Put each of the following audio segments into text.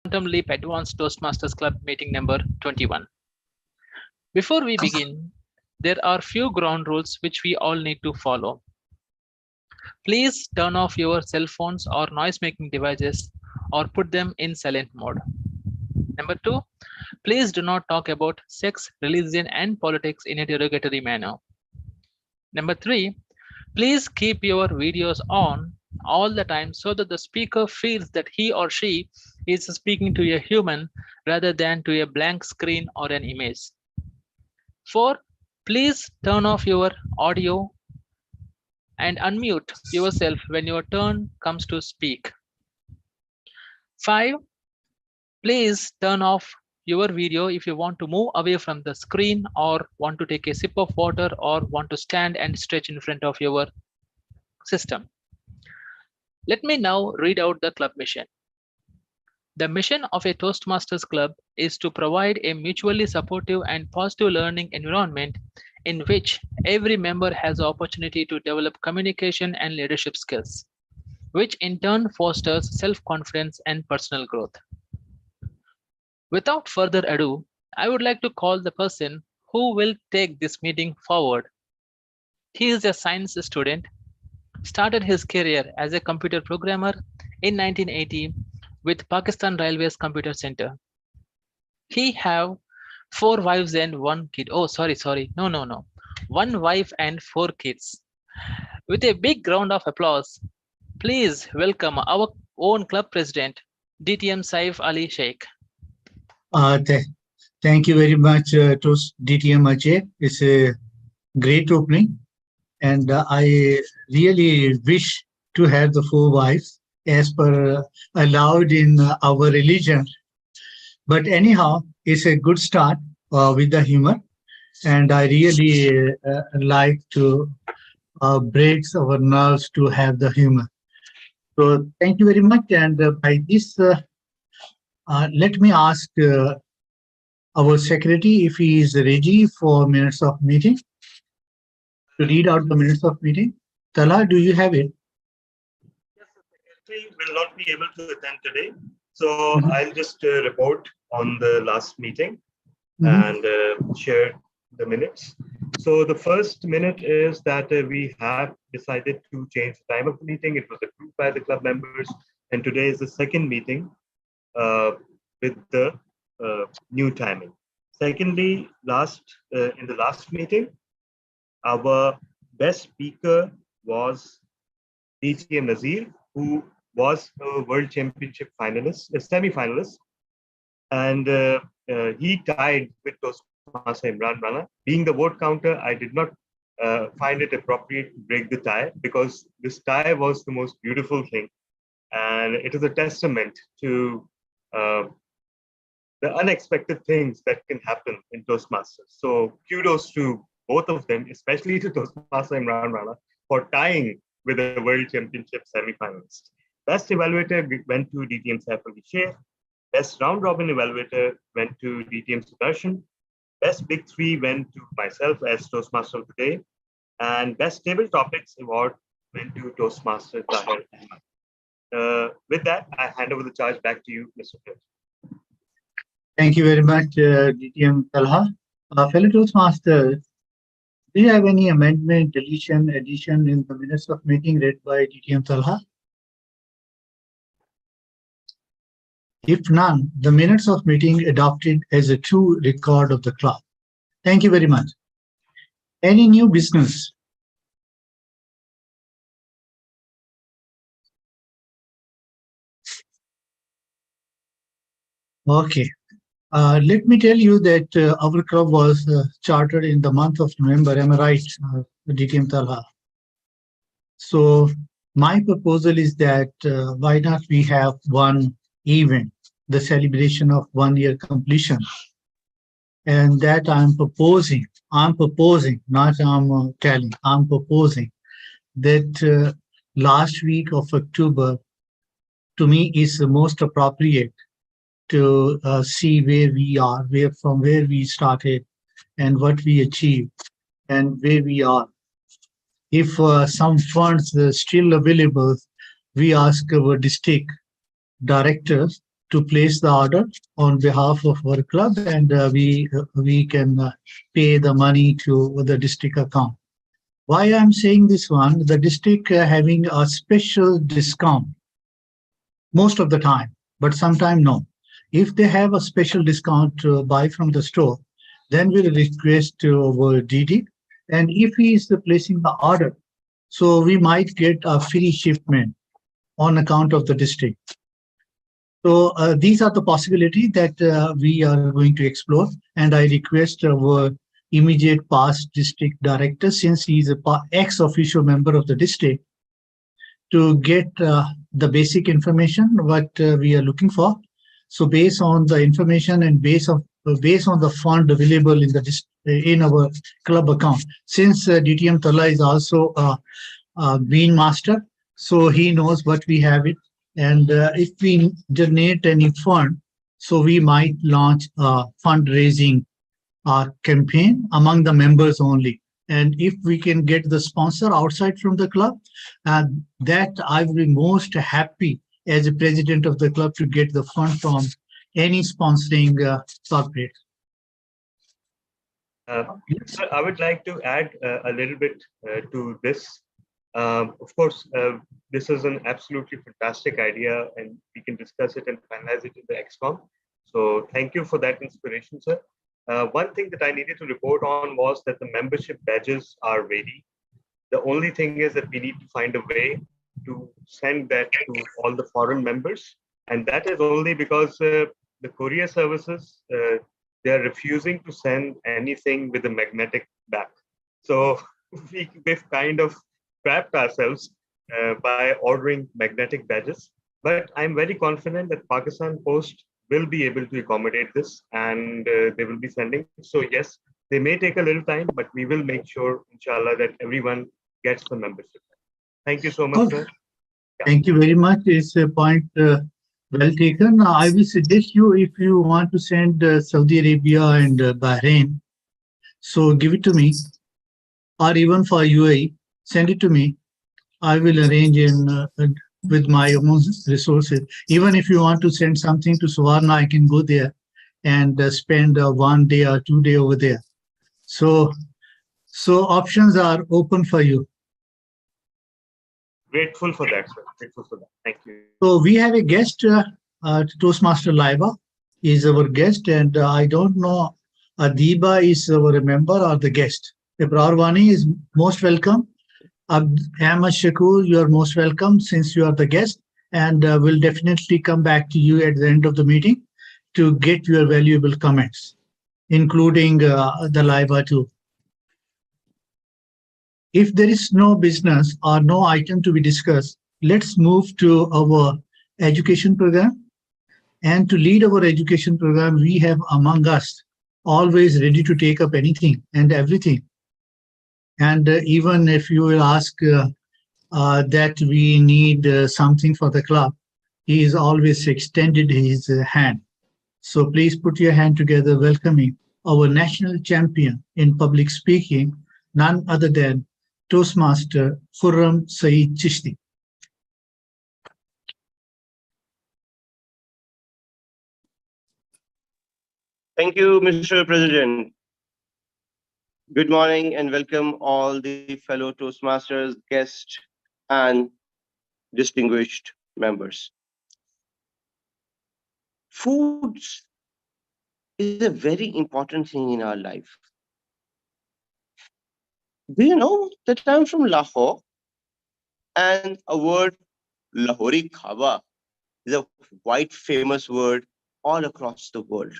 Quantum Leap Advanced Toastmasters Club meeting number 21. Before we begin, there are few ground rules which we all need to follow. Please turn off your cell phones or noise making devices or put them in silent mode. Number 2, please do not talk about sex, religion and politics in a derogatory manner. Number 3, please keep your videos on all the time so that the speaker feels that he or she is speaking to a human rather than to a blank screen or an image. 4, please turn off your audio and unmute yourself when your turn comes to speak. 5, please turn off your video if you want to move away from the screen or want to take a sip of water or want to stand and stretch in front of your system. Let me now read out the club mission. The mission of a Toastmasters Club is to provide a mutually supportive and positive learning environment in which every member has the opportunity to develop communication and leadership skills, which in turn fosters self-confidence and personal growth. Without further ado, I would like to call the person who will take this meeting forward. He is a science student, started his career as a computer programmer in 1980 with Pakistan Railways Computer Center. He have 4 wives and 1 kid. Oh, sorry. No. 1 wife and 4 kids. With a big round of applause, please welcome our own club president, DTM Saif Ali Sheikh. Thank you very much to DTM Ajay. It's a great opening. And I really wish to have the 4 wives as per allowed in our religion. But anyhow, it's a good start with the humor. And I really like to break our nerves to have the humor. So thank you very much. And by this, let me ask our secretary if he is ready for minutes of meeting, to read out the minutes of meeting. Tala, do you have it? Yes, the secretary will not be able to attend today. So I'll just report on the last meeting and share the minutes. So the first minute is that we have decided to change the time of the meeting. It was approved by the club members. And today is the second meeting with the new timing. Secondly, in the last meeting, our best speaker was DTM Nazir, who was a World Championship finalist, a semi-finalist, and he tied with Toastmaster Imran Rana. Being the vote counter, I did not find it appropriate to break the tie because this tie was the most beautiful thing, and it is a testament to the unexpected things that can happen in Toastmasters. So kudos to both of them, especially to Toastmaster Imran Rana, for tying with the World Championship semi-finalist. Best evaluator went to DTM Saif Ali Sheikh. Best round robin evaluator went to DTM Sudarshan. Best Big Three went to myself as Toastmaster of the Day. And Best Table Topics award went to Toastmaster Tahir Ahmed. With that, I hand over the charge back to you, Mr. Field. Thank you very much, DTM Talha. Fellow Toastmasters, do you have any amendment, deletion, addition in the minutes of meeting read by DTM Talha? If none, the minutes of meeting adopted as a true record of the club. Thank you very much. Any new business? Okay. Let me tell you that our club was chartered in the month of November. Am I right, DTM Talha? So my proposal is that why not we have one event, the celebration of 1 year completion. And that I'm proposing, not I'm telling, I'm proposing that last week of October, to me, is the most appropriate to see where we are, from where we started and what we achieved and where we are. If some funds are still available, we ask our district directors to place the order on behalf of our club, and we can pay the money to the district account. Why I'm saying this one, the district having a special discount most of the time, but sometimes no. If they have a special discount to buy from the store, then we'll request to our DD. And if he is placing the order, so we might get a free shipment on account of the district. So these are the possibilities that we are going to explore. And I request our immediate past district director, since he is a ex-officio member of the district, to get the basic information what we are looking for. So based on the information and based on the fund available in our club account, since DTM Tala is also a green master, so he knows what we have it. And if we donate any fund, so we might launch a fundraising campaign among the members only. And if we can get the sponsor outside from the club, that I will be most happy as a president of the club to get the fund from any sponsoring corporate. Sir, I would like to add a little bit to this. Of course, this is an absolutely fantastic idea, and we can discuss it and finalize it in the XCOM. So thank you for that inspiration, sir. One thing that I needed to report on was that the membership badges are ready. The only thing is that we need to find a way to send that to all the foreign members. And that is only because the courier services, they're refusing to send anything with a magnetic back. So we've kind of trapped ourselves by ordering magnetic badges. But I'm very confident that Pakistan Post will be able to accommodate this, and they will be sending. So yes, they may take a little time, but we will make sure, inshallah, that everyone gets the membership. Thank you so much, sir. Yeah. Thank you very much. It's a point well taken. I will suggest you, if you want to send Saudi Arabia and Bahrain, so give it to me, or even for UAE, send it to me. I will arrange with my own resources. Even if you want to send something to Suvarna, I can go there and spend 1 day or 2 days over there. So options are open for you. Grateful for that, sir. Grateful for that. Thank you. So we have a guest, Toastmaster Laiba is our guest, and I don't know, Adiba is our member or the guest. Ibrar Wani is most welcome. Ahmad Shakur, you are most welcome since you are the guest, and we'll definitely come back to you at the end of the meeting to get your valuable comments, including the Laiba too. If there is no business or no item to be discussed, let's move to our education program. And to lead our education program, we have among us always ready to take up anything and everything. And even if you will ask that we need something for the club, he is always extended his hand. So please put your hand together, welcoming our national champion in public speaking, none other than Toastmaster Khurram Saeed Chishti. Thank you, Mr. President. Good morning and welcome all the fellow Toastmasters, guests, and distinguished members. Foods is a very important thing in our life. Do you know that I'm from Lahore? And a word, Lahori Khaba, is a quite famous word all across the world.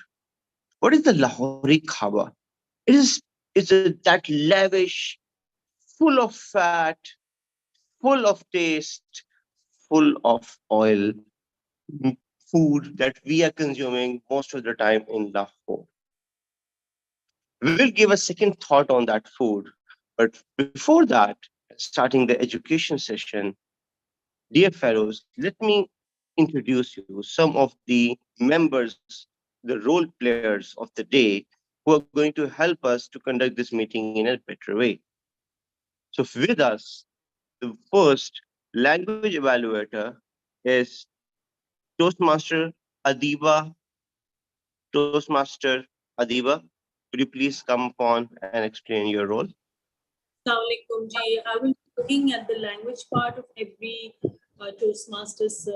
What is the Lahori Khaba? That lavish, full of fat, full of taste, full of oil food that we are consuming most of the time in Lahore. We will give a second thought on that food. But before that, starting the education session, dear fellows, let me introduce you some of the members, the role players of the day who are going to help us to conduct this meeting in a better way. So with us, the first language evaluator is Toastmaster Adiba, Toastmaster Adiba. Could you please come upon and explain your role? Assalamualaikum ji. I will be looking at the language part of every Toastmasters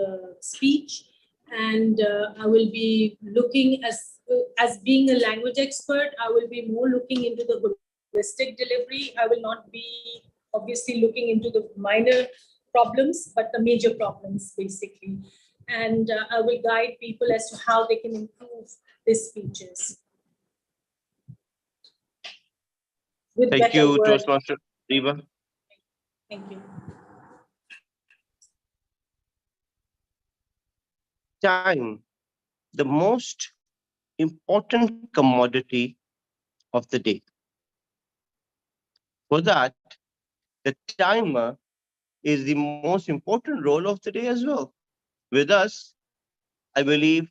speech, and I will be looking as being a language expert. I will be more looking into the holistic delivery. I will not be obviously looking into the minor problems, but the major problems basically, and I will guide people as to how they can improve their speeches. With Thank better you, words. Toastmaster Adiba. Thank you. Time, the most important commodity of the day. For that, the timer is the most important role of the day as well. With us, I believe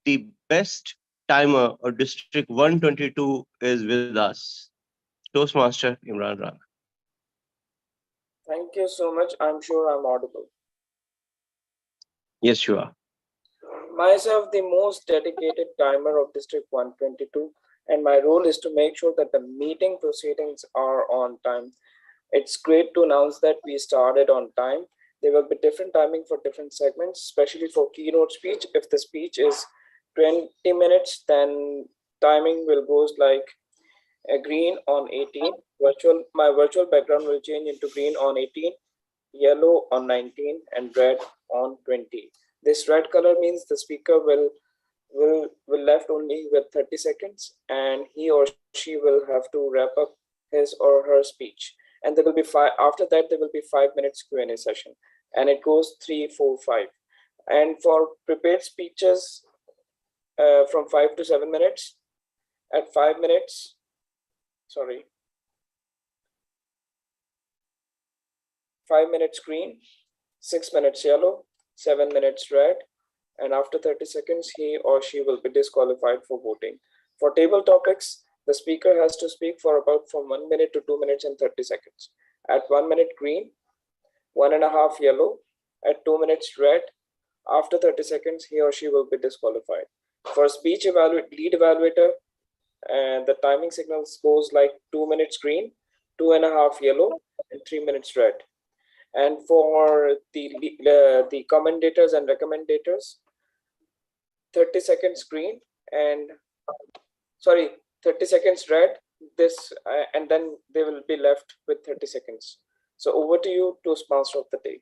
the best timer or District 122 is with us, Toastmaster Imran Rana. Thank you so much. I'm sure I'm audible. Yes, you are. Myself, the most dedicated timer of District 122, and my role is to make sure that the meeting proceedings are on time. It's great to announce that we started on time. There will be different timing for different segments, especially for keynote speech. If the speech is 20 minutes, then timing will goes like green on 18. My virtual background will change into green on 18, yellow on 19, and red on 20. This red color means the speaker will left only with 30 seconds, and he or she will have to wrap up his or her speech. And there will be after that there will be 5 minutes Q&A session, and it goes 3, 4, 5. And for prepared speeches from 5 to 7 minutes, at 5 minutes, sorry, 5 minutes green, 6 minutes yellow, 7 minutes red, and after 30 seconds, he or she will be disqualified for voting. For table topics, the speaker has to speak for about from 1 minute to 2 minutes and 30 seconds. At 1 minute green, 1.5 yellow, at 2 minutes red, after 30 seconds, he or she will be disqualified. For speech lead evaluator, and the timing signals goes like 2 minutes green, 2.5 yellow, and 3 minutes red. And for the commentators and recommendators, 30 seconds green and 30 seconds red. This and then they will be left with 30 seconds. So over to you, Toastmaster of the day.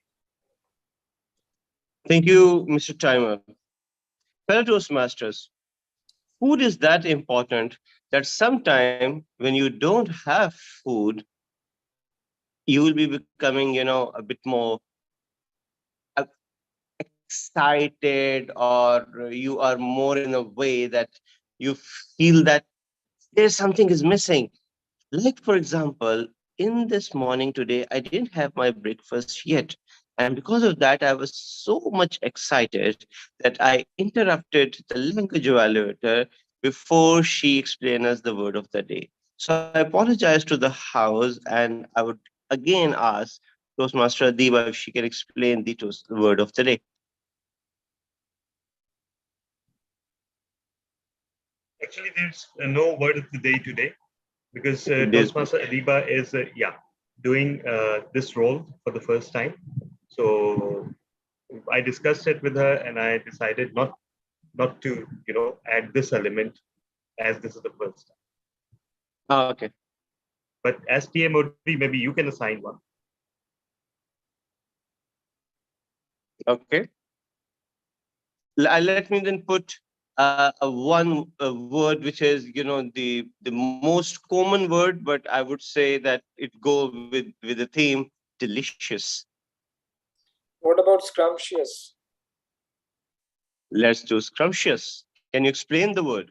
Thank you, Mr. Timer. Fellow Toastmasters, food is that important that sometime when you don't have food, you will be becoming, a bit more excited, or you are more in a way that you feel that there's something is missing. Like, for example, in this morning today, I didn't have my breakfast yet. And because of that, I was so much excited that I interrupted the language evaluator before she explained us the word of the day. So I apologize to the house, and I would again ask Toastmaster Adiba if she can explain the word of the day. Actually, there's no word of the day today because Toastmaster Adiba is doing this role for the first time. So I discussed it with her, and I decided not to add this element as this is the first time. Oh, okay. But as TMOD, maybe you can assign one. Okay. Let me then put one word which is the most common word, but I would say that it go with the theme delicious. What about scrumptious? Let's do scrumptious. Can you explain the word?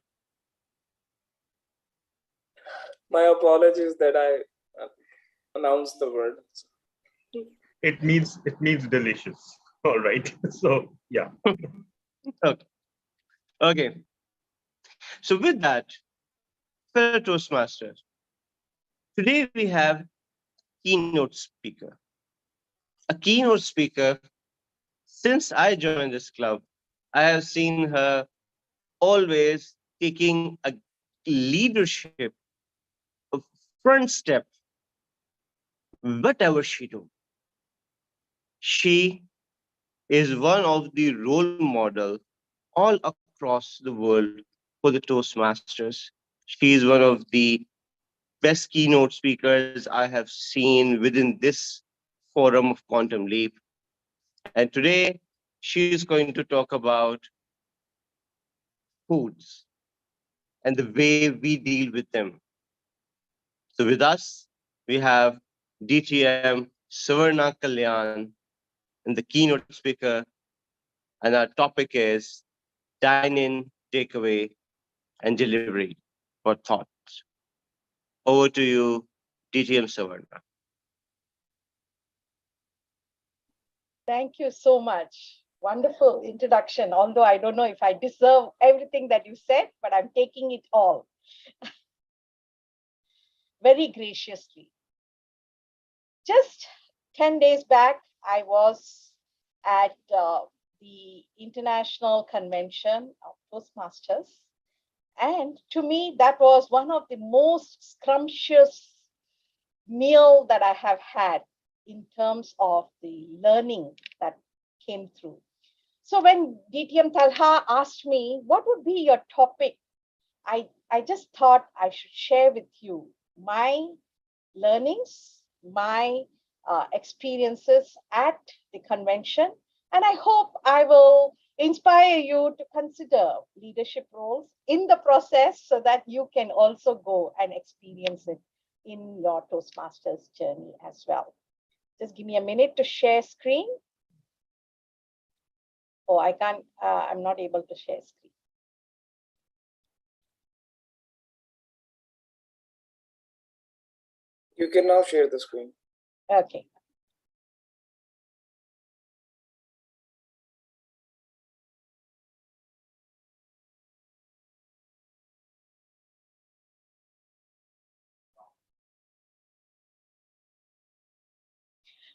My apologies that I announced the word. It means delicious. All right. So yeah. Okay. So with that, fellow Toastmasters, today we have keynote speaker. A keynote speaker, since I joined this club, I have seen her always taking a leadership, a front step, whatever she do. She is one of the role model all across the world for the Toastmasters. She is one of the best keynote speakers I have seen within this forum of Quantum Leap. And today, she is going to talk about foods and the way we deal with them. So with us, we have DTM Savarna Kalyan and the keynote speaker, and our topic is dine-in, takeaway, and delivery for thoughts. Over to you, DTM Savarna. Thank you so much. Wonderful introduction. Although I don't know if I deserve everything that you said, but I'm taking it all very graciously. Just 10 days back, I was at the International Convention of Toastmasters. And to me, that was one of the most scrumptious meal that I have had in terms of the learning that came through. So when DTM Talha asked me, what would be your topic? I just thought I should share with you my learnings, my experiences at the convention. And I hope I will inspire you to consider leadership roles in the process so that you can also go and experience it in your Toastmasters journey as well. Just give me a minute to share screen. Oh, I can't, I'm not able to share screen. You can now share the screen. Okay.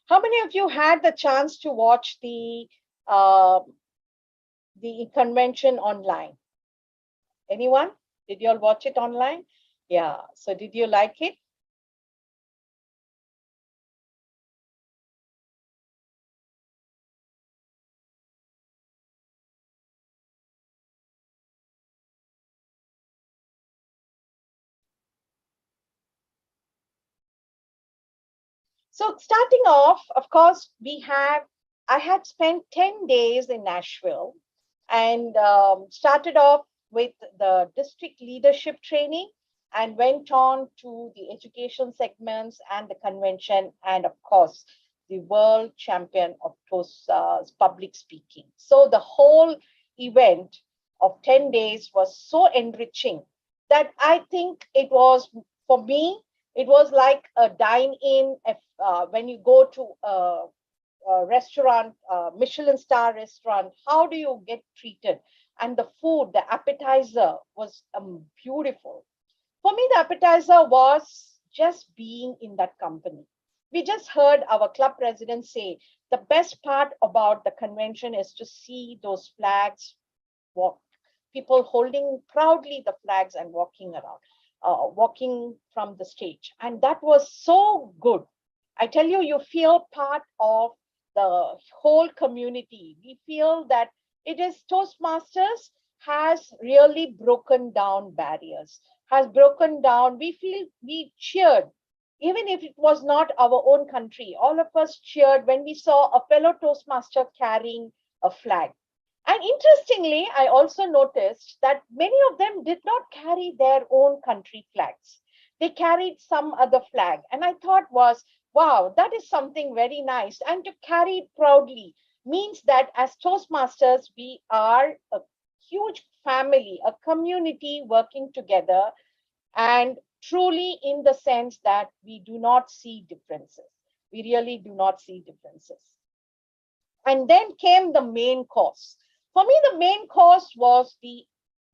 How many of you had the chance to watch the convention online? Anyone? Did you all watch it online? Yeah. So did you like it? So starting off, of course, I had spent 10 days in Nashville and started off with the district leadership training and went on to the education segments and the convention and, of course, the world champion of Toast public speaking. So the whole event of 10 days was so enriching that I think it was, for me, it was like a dine-in when you go to a restaurant, Michelin star restaurant, how do you get treated? And the food, the appetizer was beautiful. For me, the appetizer was just being in that company. We just heard our club president say the best part about the convention is to see those flags walk, people holding proudly the flags and walking around, walking from the stage. And that was so good. I tell you, you feel part of the whole community. We feel that it is Toastmasters has really broken down barriers, has broken down. We feel we cheered, even if it was not our own country. All of us cheered when we saw a fellow Toastmaster carrying a flag. And interestingly, I also noticed that many of them did not carry their own country flags. They carried some other flag. And I thought was, wow, that is something very nice. And to carry it proudly means that as Toastmasters, we are a huge family, a community working together, and truly in the sense that we do not see differences. We really do not see differences. And then came the main course. For me, the main course was the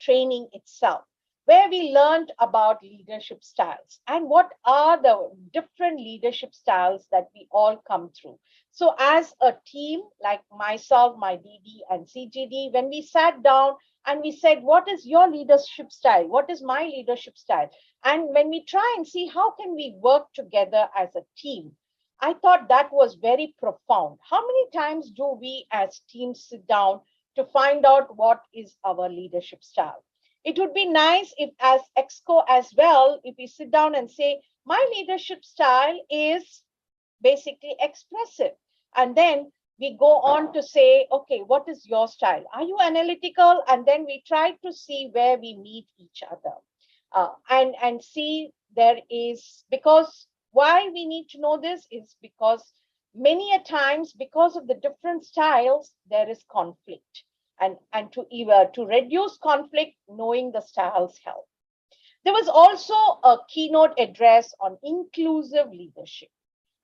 training itself, where we learned about leadership styles and what are the different leadership styles that we all come through. So as a team, like myself, my DD and CGD, when we sat down and we said, what is your leadership style? What is my leadership style? And when we try and see how can we work together as a team, I thought that was very profound. How many times do we as teams sit down to find out what is our leadership style? It would be nice if as EXCO as well, if we sit down and say, my leadership style is basically expressive. And then we go on to say, okay, what is your style? Are you analytical? And then we try to see where we meet each other. And see there is, because why we need to know this is because many a times, because of the different styles, there is conflict. And to reduce conflict, knowing the styles help. There was also a keynote address on inclusive leadership.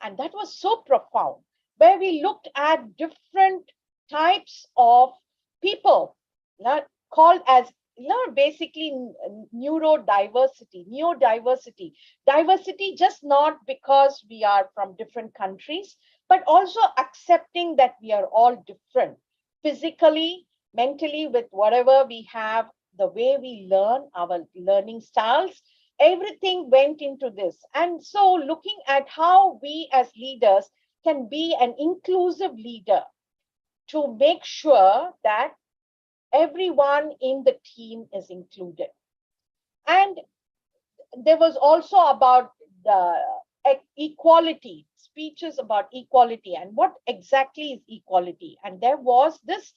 And that was so profound, where we looked at different types of people called as basically neurodiversity. Diversity just not because we are from different countries, but also accepting that we are all different physically, mentally, with whatever we have, the way we learn, our learning styles, everything went into this. And so looking at how we as leaders can be an inclusive leader to make sure that everyone in the team is included. And there was also about the equality, speeches about equality and what exactly is equality. And there was this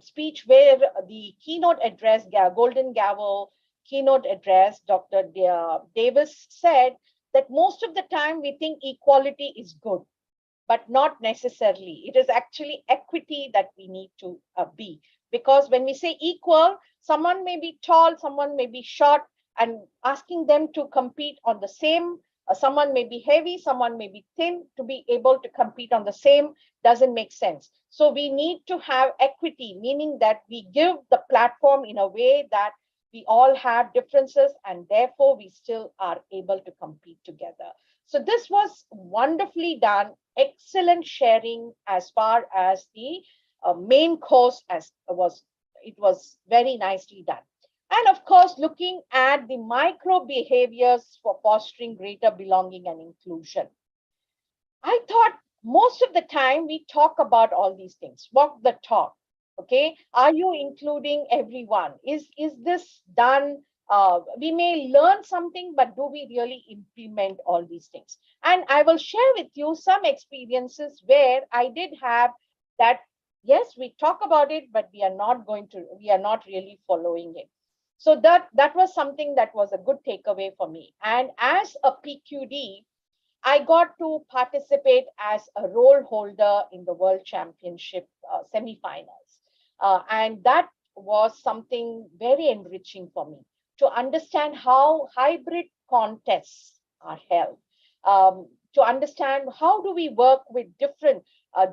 speech where the keynote address, Golden Gavel keynote address, Dr. Davis said that most of the time we think equality is good, but not necessarily. It is actually equity that we need to be. Because when we say equal, someone may be tall, someone may be short, and asking them to compete on the same, someone may be heavy, someone may be thin, to be able to compete on the same doesn't make sense. So we need to have equity, meaning that we give the platform in a way that we all have differences and therefore we still are able to compete together. So this was wonderfully done, excellent sharing as far as the main course it was very nicely done. And of course, looking at the micro behaviors for fostering greater belonging and inclusion. I thought most of the time we talk about all these things, walk the talk. Okay, are you including everyone? Is this done? We may learn something, but do we really implement all these things? And I will share with you some experiences where I did have that. Yes, we talk about it, but we are not really following it. So that was something that was a good takeaway for me. And as a PQD, I got to participate as a role holder in the World Championship semifinals. And that was something very enriching for me to understand how hybrid contests are held, to understand how do we work with different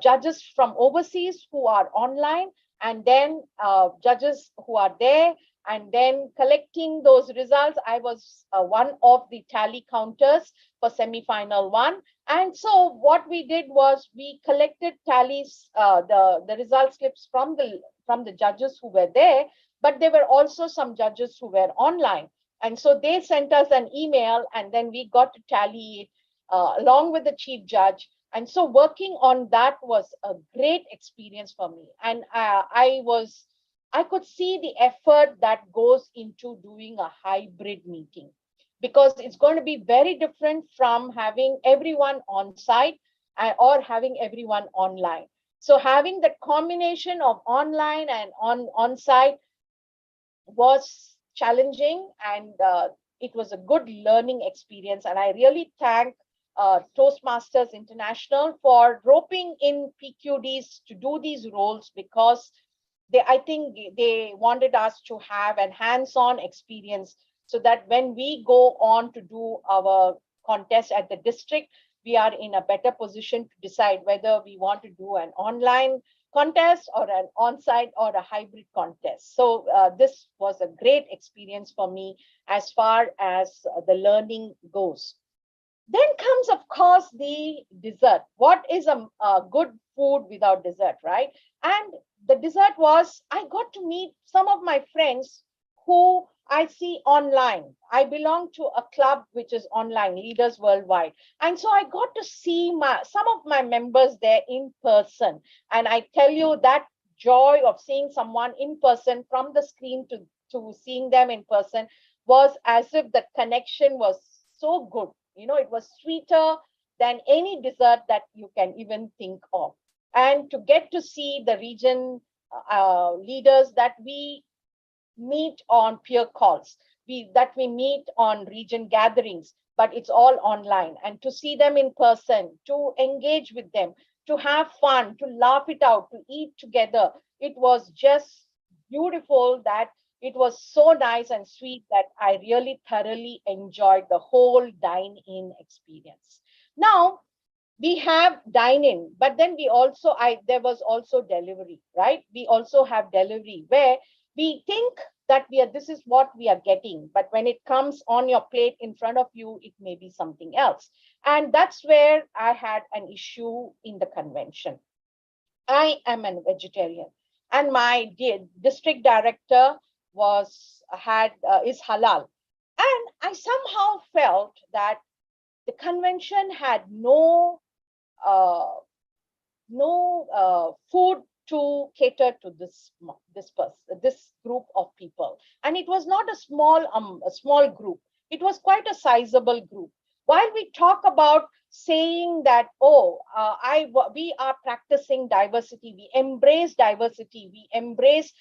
judges from overseas who are online, and then judges who are there, and then collecting those results. I was one of the tally counters for semi-final 1. And so what we did was we collected tallies, the result slips from the judges who were there, but there were also some judges who were online. And so they sent us an email and then we got to tally it along with the chief judge. And so working on that was a great experience for me. And I could see the effort that goes into doing a hybrid meeting, because it's going to be very different from having everyone on site or having everyone online. So having that combination of online and on site was challenging, and it was a good learning experience. And I really thank Toastmasters International for roping in PQDs to do these roles, because I think they wanted us to have a hands-on experience, so that when we go on to do our contest at the district, we are in a better position to decide whether we want to do an online contest or an on-site or a hybrid contest. So this was a great experience for me as far as the learning goes. Then comes, of course, the dessert. What is a good food without dessert, right? And the dessert was, I got to meet some of my friends who I see online. I belong to a club which is online, Leaders Worldwide. And so I got to see some of my members there in person. And I tell you, that joy of seeing someone in person from the screen to seeing them in person was as if the connection was so good. You know, it was sweeter than any dessert that you can even think of. And to get to see the region leaders that we meet on peer calls, that we meet on region gatherings, but it's all online. And to see them in person, to engage with them, to have fun, to laugh it out, to eat together, it was just beautiful. That it was so nice and sweet that I really thoroughly enjoyed the whole dine-in experience. Now, we have dine-in, but then we also, there was also delivery, right? We also have delivery where we think that this is what we are getting, but when it comes on your plate in front of you, it may be something else. And that's where I had an issue in the convention. I am a vegetarian, and my district director is halal, and I somehow felt that the convention had no food to cater to this group of people. And it was not a small group. It was quite a sizable group. While we talk about saying that, we are practicing diversity, we embrace diversity, we embrace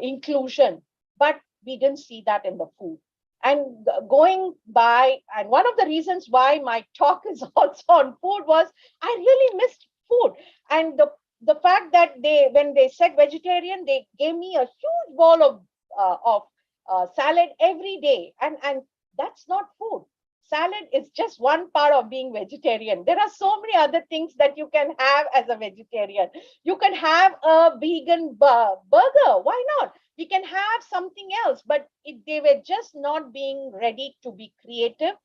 inclusion, but we didn't see that in the food. And going by, and one of the reasons why my talk is also on food was I really missed food. And the fact that when they said vegetarian, they gave me a huge bowl of salad every day. And that's not food. Salad is just one part of being vegetarian. There are so many other things that you can have as a vegetarian. You can have a vegan burger. Why not? We can have something else, but they were just not being ready to be creative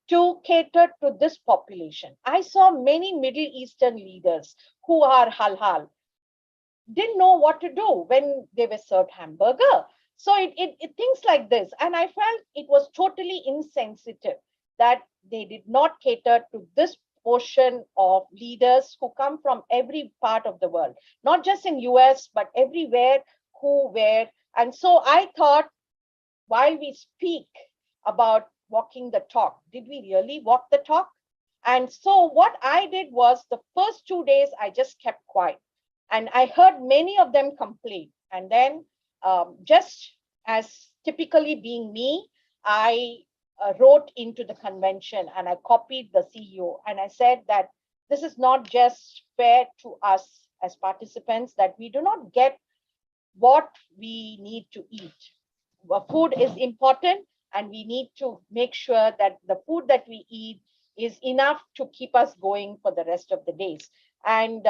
to cater to this population. I saw many Middle Eastern leaders who are halal didn't know what to do when they were served hamburger. So it things like this. And I felt it was totally insensitive that they did not cater to this portion of leaders who come from every part of the world, not just in US, but everywhere who were. And so I thought, while we speak about walking the talk, did we really walk the talk? And so what I did was the first 2 days, I just kept quiet. And I heard many of them complain. And then just as typically being me, I wrote into the convention and I copied the CEO. And I said that this is not just fair to us as participants, that we do not get what we need to eat. Food is important, and we need to make sure that the food that we eat is enough to keep us going for the rest of the days. And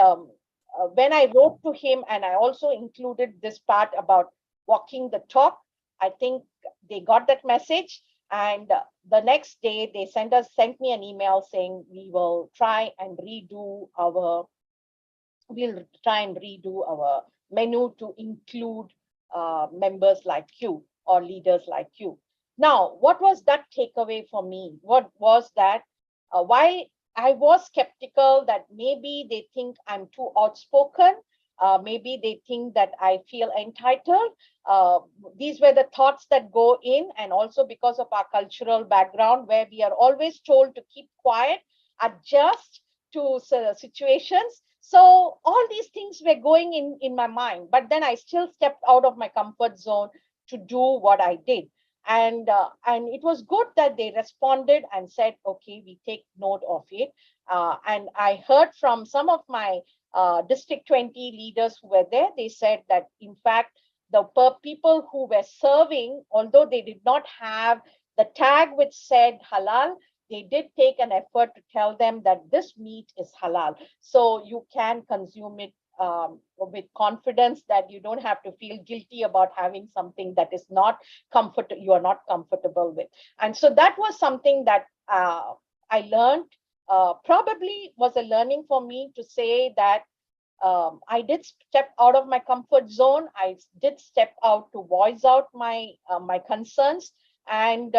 when I wrote to him, and I also included this part about walking the talk, I think they got that message. And the next day they sent me an email saying we'll try and redo our menu to include members like you or leaders like you. Now, what was that takeaway for me? What was that while I was skeptical that maybe they think I'm too outspoken, maybe they think that I feel entitled. These were the thoughts that go in, and also because of our cultural background where we are always told to keep quiet, adjust to situations. So all these things were going in my mind, but then I still stepped out of my comfort zone to do what I did. And it was good that they responded and said, okay, we take note of it. And I heard from some of my District 20 leaders who were there. They said that, in fact, the people who were serving, although they did not have the tag which said halal, they did take an effort to tell them that this meat is halal, so you can consume it with confidence that you don't have to feel guilty about having something that is not you are not comfortable with. And so that was something that I learned, probably was a learning for me to say that I did step out of my comfort zone. I did step out to voice out my concerns. And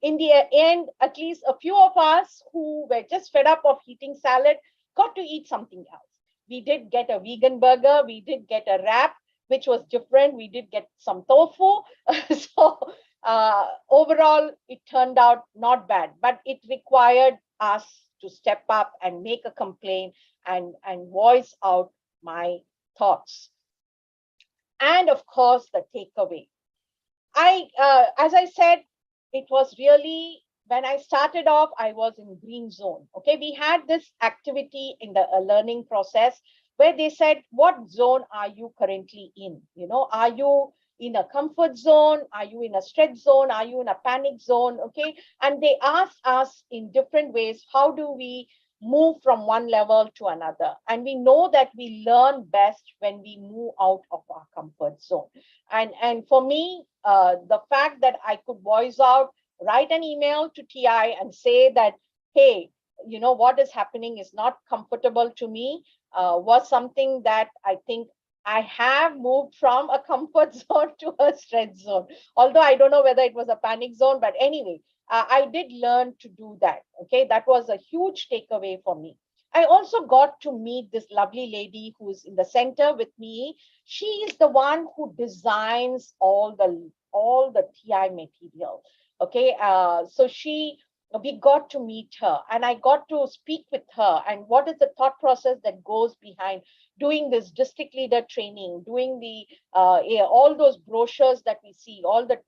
in the end, at least a few of us who were just fed up of eating salad got to eat something else. We did get a vegan burger. We did get a wrap, which was different. We did get some tofu. So overall, it turned out not bad, but it required us to step up and make a complaint and voice out my thoughts. And of course, the takeaway. As I said, it was really, when I started off, I was in green zone. Okay, we had this activity in the learning process where they said, what zone are you currently in? You know, are you in a comfort zone? Are you in a stretch zone? Are you in a panic zone? Okay, and they asked us in different ways, how do we move from one level to another? And we know that we learn best when we move out of our comfort zone. And for me, the fact that I could voice out, write an email to TI and say that, hey, you know, what is happening is not comfortable to me, was something that I think I have moved from a comfort zone to a stretch zone. Although I don't know whether it was a panic zone, but anyway, I did learn to do that. Okay, that was a huge takeaway for me. I also got to meet this lovely lady who's in the center with me. She is the one who designs all the TI material. Okay, so we got to meet her and I got to speak with her and what is the thought process that goes behind doing this district leader training, doing the all those brochures that we see, all the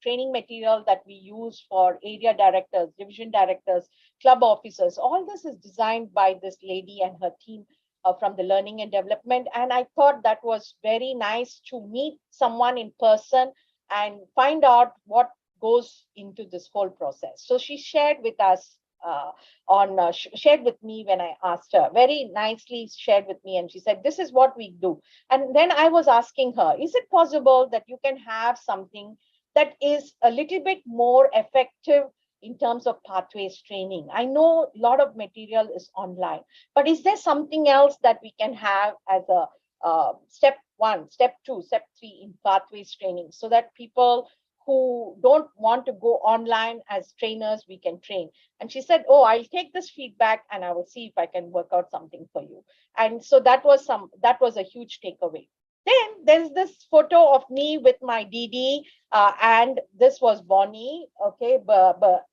training material that we use for area directors, division directors, club officers. All this is designed by this lady and her team from the learning and development. And I thought that was very nice to meet someone in person and find out what goes into this whole process. So she shared with us shared with me when I asked her, very nicely shared with me, and she said, this is what we do. And then I was asking her, is it possible that you can have something that is a little bit more effective in terms of pathways training? I know a lot of material is online, but is there something else that we can have as a step 1, step 2, step 3 in pathways training, so that people who don't want to go online as trainers, we can train? And she said, oh, I'll take this feedback and I will see if I can work out something for you. And so that was a huge takeaway. Then there's this photo of me with my DD, and this was Bonnie. Okay,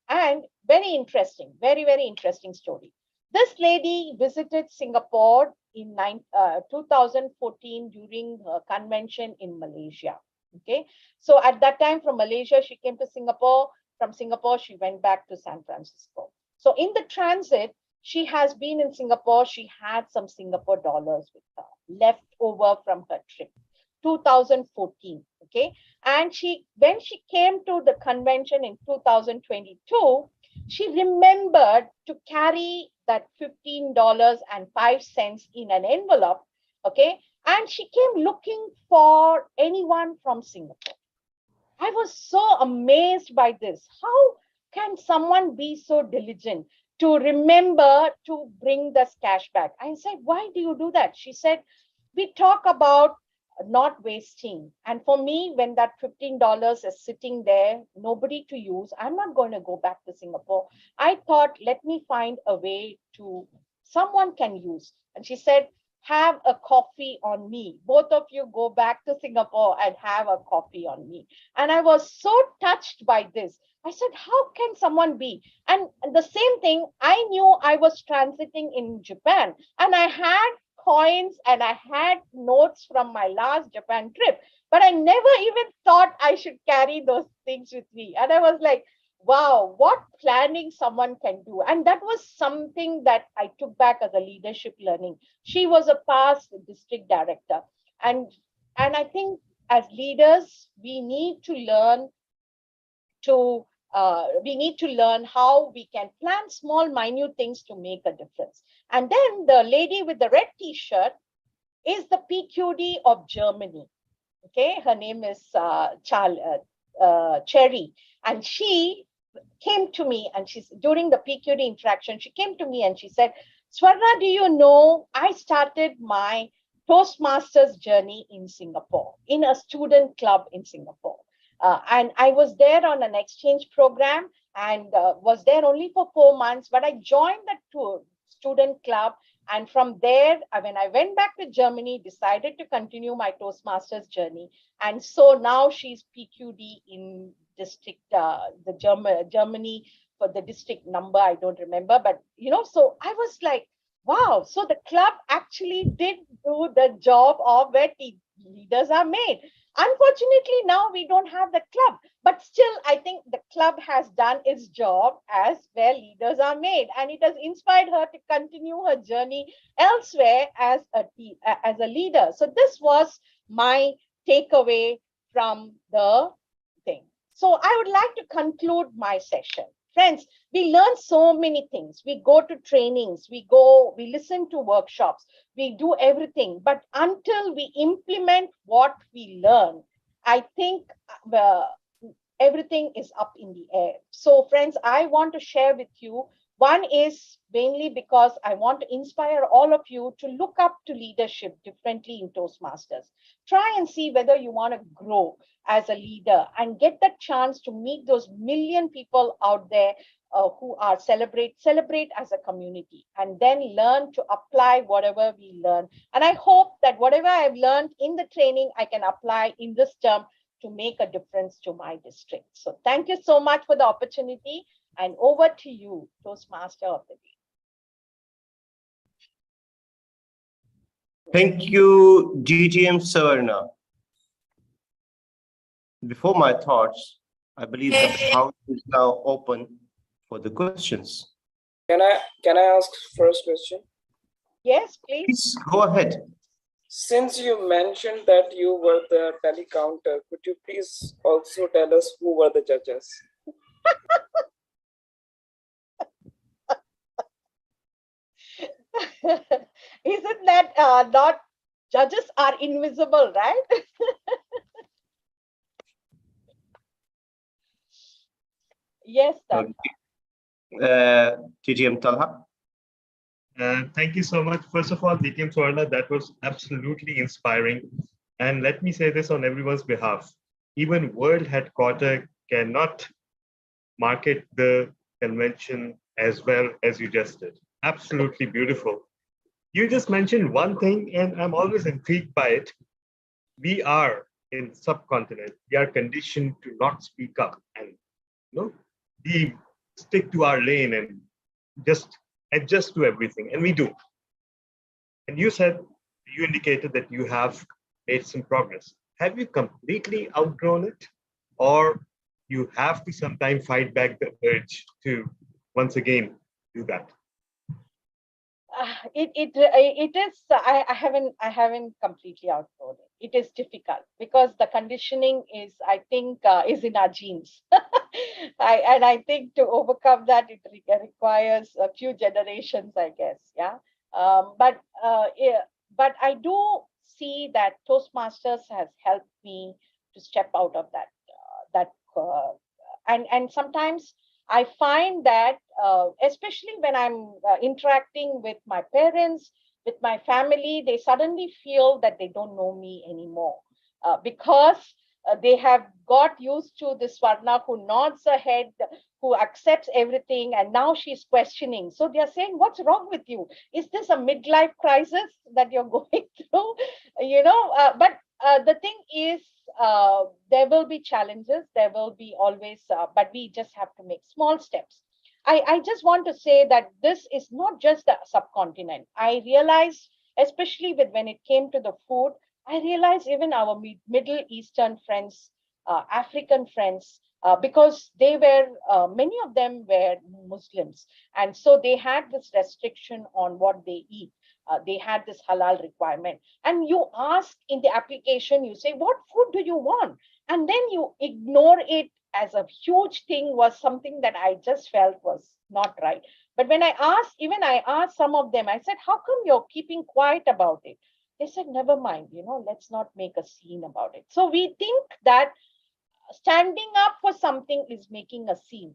and very interesting, very, very interesting story. This lady visited Singapore in 2014 during her convention in Malaysia. Okay, so at that time from Malaysia, she came to Singapore. From Singapore, she went back to San Francisco. So in the transit, she has been in Singapore. She had some Singapore dollars with her left over from her trip, 2014. Okay, and when she came to the convention in 2022, she remembered to carry that $15.05 in an envelope. Okay, and she came looking for anyone from Singapore. I was so amazed by this. How can someone be so diligent to remember to bring this cash back? I said, why do you do that? She said, we talk about not wasting. And for me, when that $15 is sitting there, nobody to use, I'm not going to go back to Singapore. I thought, let me find a way to someone can use. And she said, have a coffee on me. Both of you go back to Singapore and have a coffee on me. And I was so touched by this. I said, how can someone be? And the same thing, I knew I was transiting in Japan and I had coins and I had notes from my last Japan trip, but I never even thought I should carry those things with me. And I was like, wow, what planning someone can do. And that was something that I took back as a leadership learning. She was a past district director. And I think as leaders, we need to learn how we can plan small, minute things to make a difference. And then the lady with the red t-shirt is the PQD of Germany. Okay, her name is Cherry, and she came to me, and she's during the PQD interaction, she came to me and she said, Swarna, do you know I started my Toastmasters journey in Singapore, in a student club in Singapore. And I was there on an exchange program and was there only for 4 months, but I joined the student club. And from there, when I went back to Germany, decided to continue my Toastmasters journey. And so now she's PQD in district, Germany for the district number, I don't remember. But, so I was like, wow, so the club actually did do the job of where leaders are made. Unfortunately, now we don't have the club, but still, I think the club has done its job as where leaders are made, and it has inspired her to continue her journey elsewhere as a leader. So this was my takeaway from the thing. So I would like to conclude my session. Friends, we learn so many things. We go to trainings, we listen to workshops, we do everything. But until we implement what we learn, I think everything is up in the air. So friends, I want to share with you. One is mainly because I want to inspire all of you to look up to leadership differently in Toastmasters. Try and see whether you want to grow as a leader and get the chance to meet those million people out there who are celebrate as a community, and then learn to apply whatever we learn. And I hope that whatever I've learned in the training, I can apply in this term to make a difference to my district. So thank you so much for the opportunity, and over to you, Toastmaster of the Day. Thank you, DTM Savarna. Before my thoughts, I believe the house is now open for the questions. Can I ask first question? Yes, please. Please go ahead. Since you mentioned that you were the tally counter, could you please also tell us who were the judges? Isn't that not, judges are invisible, right? Yes, sir. TTM Talha. Thank you so much. First of all, DTM Swarna, that was absolutely inspiring. And let me say this on everyone's behalf. Even World Headquarter cannot market the convention as well as you just did. Absolutely beautiful. You just mentioned one thing, and I'm always intrigued by it. We are in subcontinent. We are conditioned to not speak up and we stick to our lane and just adjust to everything, and we do. And you indicated that you have made some progress. Have you completely outgrown it, or you have to sometimes fight back the urge to once again do that? It is. I haven't completely outgrown it. It is difficult because the conditioning is, I think, is in our genes. I think to overcome that, it requires a few generations, I guess. Yeah. But I do see that Toastmasters has helped me to step out of that. And sometimes I find that, especially when I'm interacting with my parents, with my family, they suddenly feel that they don't know me anymore because they have got used to this Swarna who nods her head, who accepts everything, and now she's questioning. So they're saying, what's wrong with you? Is this a midlife crisis that you're going through? But the thing is, there will be challenges, there will be always, but we just have to make small steps. I just want to say that this is not just the subcontinent. I realized, especially when it came to the food, I realized even our Middle Eastern friends, African friends, because they were, many of them were Muslims. And so they had this restriction on what they eat. They had this halal requirement. And you ask in the application, you say, what food do you want? and then you ignore it as a huge thing was something that I just felt was not right. But when I asked some of them, I said, how come you're keeping quiet about it? They said, never mind, let's not make a scene about it. So we think that standing up for something is making a scene.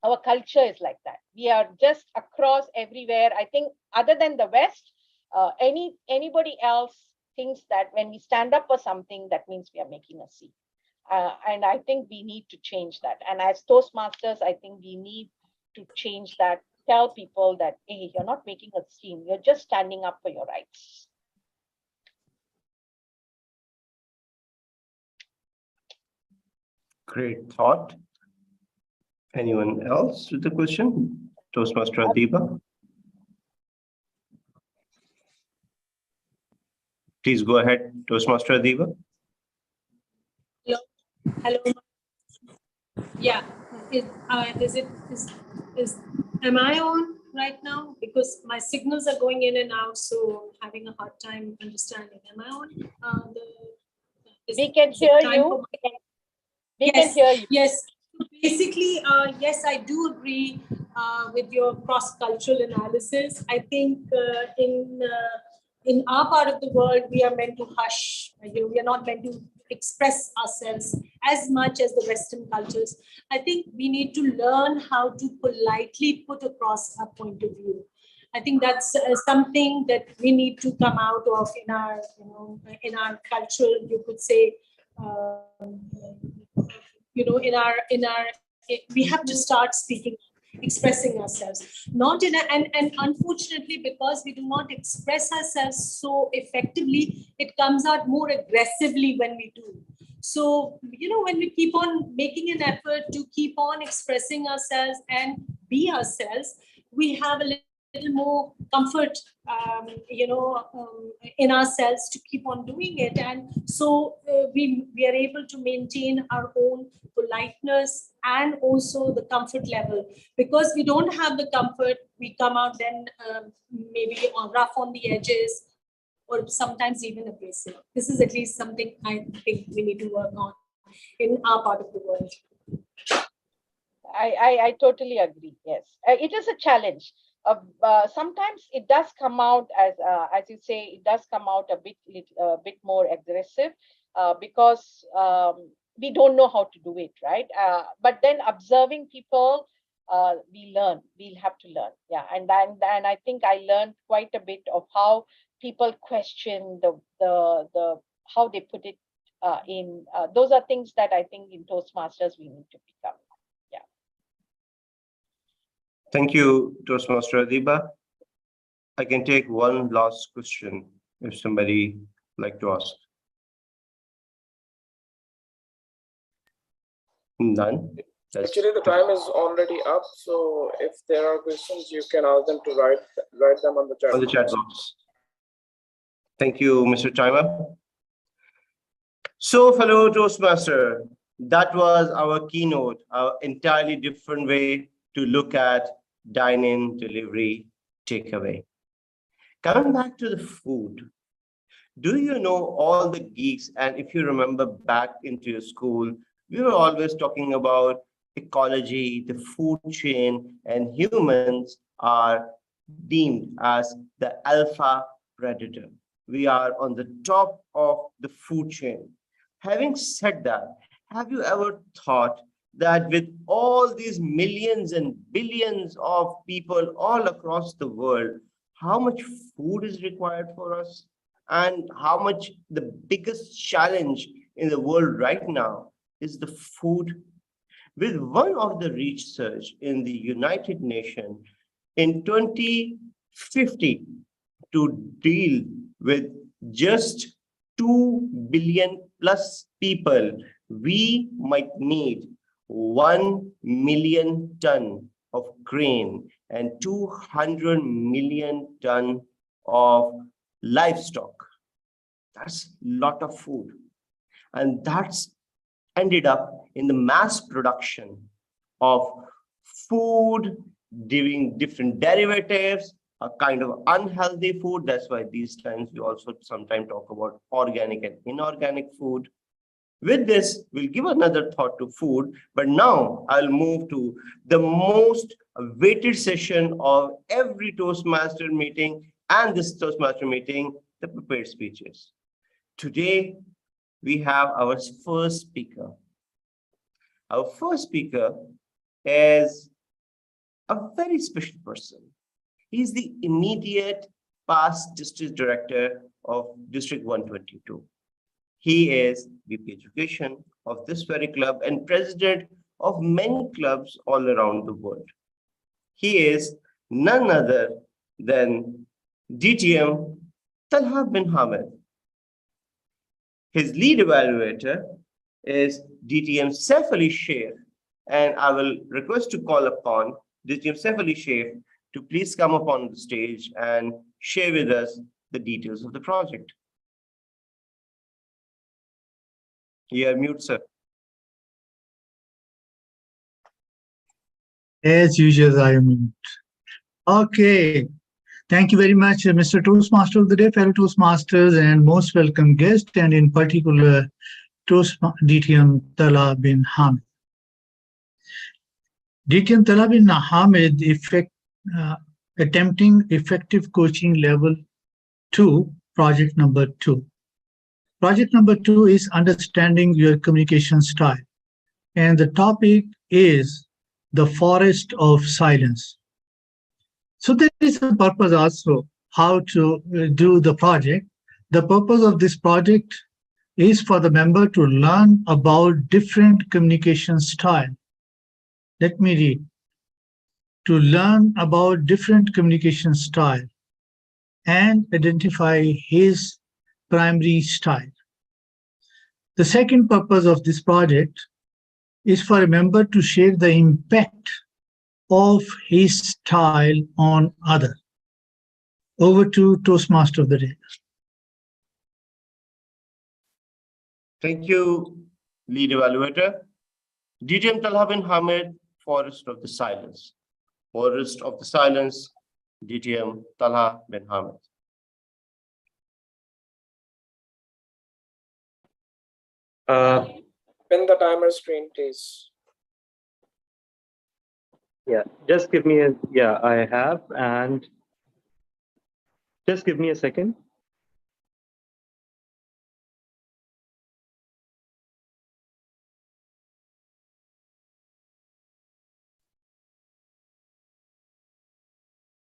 Our culture is like that. We are just across everywhere. I think other than the West, anybody else thinks that when we stand up for something, that means we are making a scene. And I think we need to change that. And as Toastmasters, I think we need to change that. Tell people that, hey, you're not making a scene. You're just standing up for your rights. Great thought. Anyone else with the question? Toastmaster Adiba. Please go ahead, Toastmaster Adiba. Hello. Yeah. Am I on right now? Because my signals are going in and out, so having a hard time understanding. Am I on? We can hear you. We can hear you. Yes. Basically, yes, I do agree with your cross-cultural analysis. I think in our part of the world, we are meant to hush. We are not meant to express ourselves as much as the Western cultures. I think we need to learn how to politely put across our point of view. I think that's something that we need to come out of in our cultural, you could say, we have to start speaking, expressing ourselves, not in and unfortunately, because we do not express ourselves so effectively, it comes out more aggressively when we do. So, when we keep on making an effort to keep on expressing ourselves and be ourselves, we have a little more comfort, in ourselves to keep on doing it. And so we are able to maintain our own politeness and also the comfort level. Because we don't have the comfort, we come out then maybe rough on the edges, or sometimes even abrasive. This is at least something I think we need to work on in our part of the world. I totally agree. Yes, it is a challenge. Sometimes it does come out as you say, it does come out a bit more aggressive because we don't know how to do it, right? But then observing people, we'll have to learn. Yeah, and I think I learned quite a bit of how people question the how they put it in. Those are things that I think in Toastmasters we need to pick up. Thank you, Toastmaster Adiba. I can take one last question if somebody like to ask. None. Actually, the time is already up. So if there are questions, you can ask them to write them on the chat. On the chat box. Thank you, Mr. Timer. So, fellow Toastmaster, that was our keynote, our entirely different way to look at dine-in, delivery, takeaway. Coming back to the food, do you know all the geeks? And if you remember back into your school, we were always talking about ecology, the food chain, and humans are deemed as the alpha predator. We are on the top of the food chain. Having said that, have you ever thought that with all these millions and billions of people all across the world, how much food is required for us? And how much the biggest challenge in the world right now is the food? With one of the research in the United Nations in 2050, to deal with just 2 billion plus people, we might need 1 million ton of grain and 200 million ton of livestock. That's a lot of food. And that's ended up in the mass production of food, giving different derivatives, a kind of unhealthy food. That's why these times we also sometimes talk about organic and inorganic food. With this, we'll give another thought to food, but now I'll move to the most weighted session of every Toastmaster meeting and this Toastmaster meeting, the prepared speeches. Today, we have our first speaker. Our first speaker is a very special person. He's the immediate past district director of District 122. He is VP Education of this very club and president of many clubs all around the world. He is none other than DTM Talha bin Hamid. His lead evaluator is DTM Saif Ali Sheikh, and I will request to call upon DTM Saif Ali Sheikh to please come up on the stage and share with us the details of the project. You are mute, sir. As usual, I am mute. Okay. Thank you very much, Mr. Toastmaster of the Day, fellow Toastmasters, and most welcome guest, and in particular, DTM Talha bin Hamid. DTM Talha bin Hamid attempting effective coaching level 2, project number 2. Project number 2 is understanding your communication style. And the topic is the forest of silence. So there is a purpose also how to do the project. The purpose of this project is for the member to learn about different communication style. Let me read. To learn about different communication style and identify his primary style. The second purpose of this project is for a member to share the impact of his style on others. Over to Toastmaster of the Day. Thank you, lead evaluator. DTM Talha bin Hamid, Forest of the Silence. Forest of the Silence, DTM Talha bin Hamid. Pin the timer screen, please. Yeah, just give me I have, and just give me a second.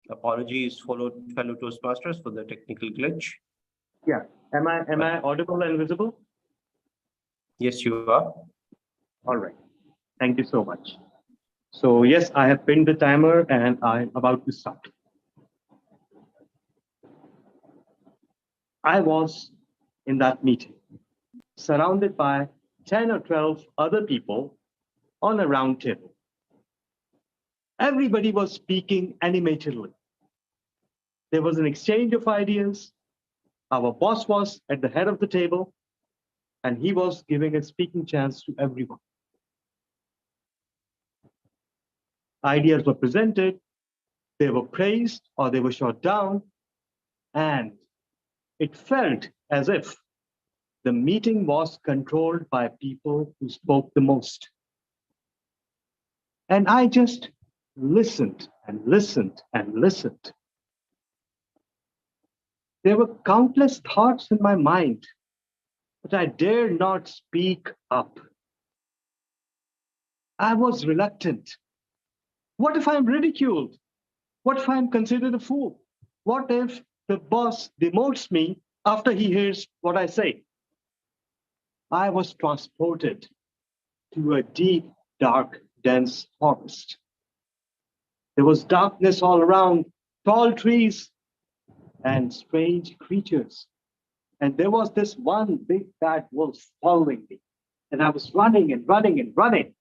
Apologies, fellow Toastmasters, for the technical glitch. Yeah, am I audible and visible? Yes, you are. All right, thank you so much. So yes, I have pinned the timer and I'm about to start. I was in that meeting, surrounded by 10 or 12 other people on a round table. Everybody was speaking animatedly. There was an exchange of ideas. Our boss was at the head of the table, and he was giving a speaking chance to everyone. Ideas were presented, they were praised or they were shot down, and it felt as if the meeting was controlled by people who spoke the most. And I just listened and listened and listened. There were countless thoughts in my mind, but I dared not speak up. I was reluctant. What if I'm ridiculed? What if I'm considered a fool? What if the boss demotes me after he hears what I say? I was transported to a deep, dark, dense forest. There was darkness all around, tall trees and strange creatures. And there was this one big bad wolf following me. And I was running and running and running.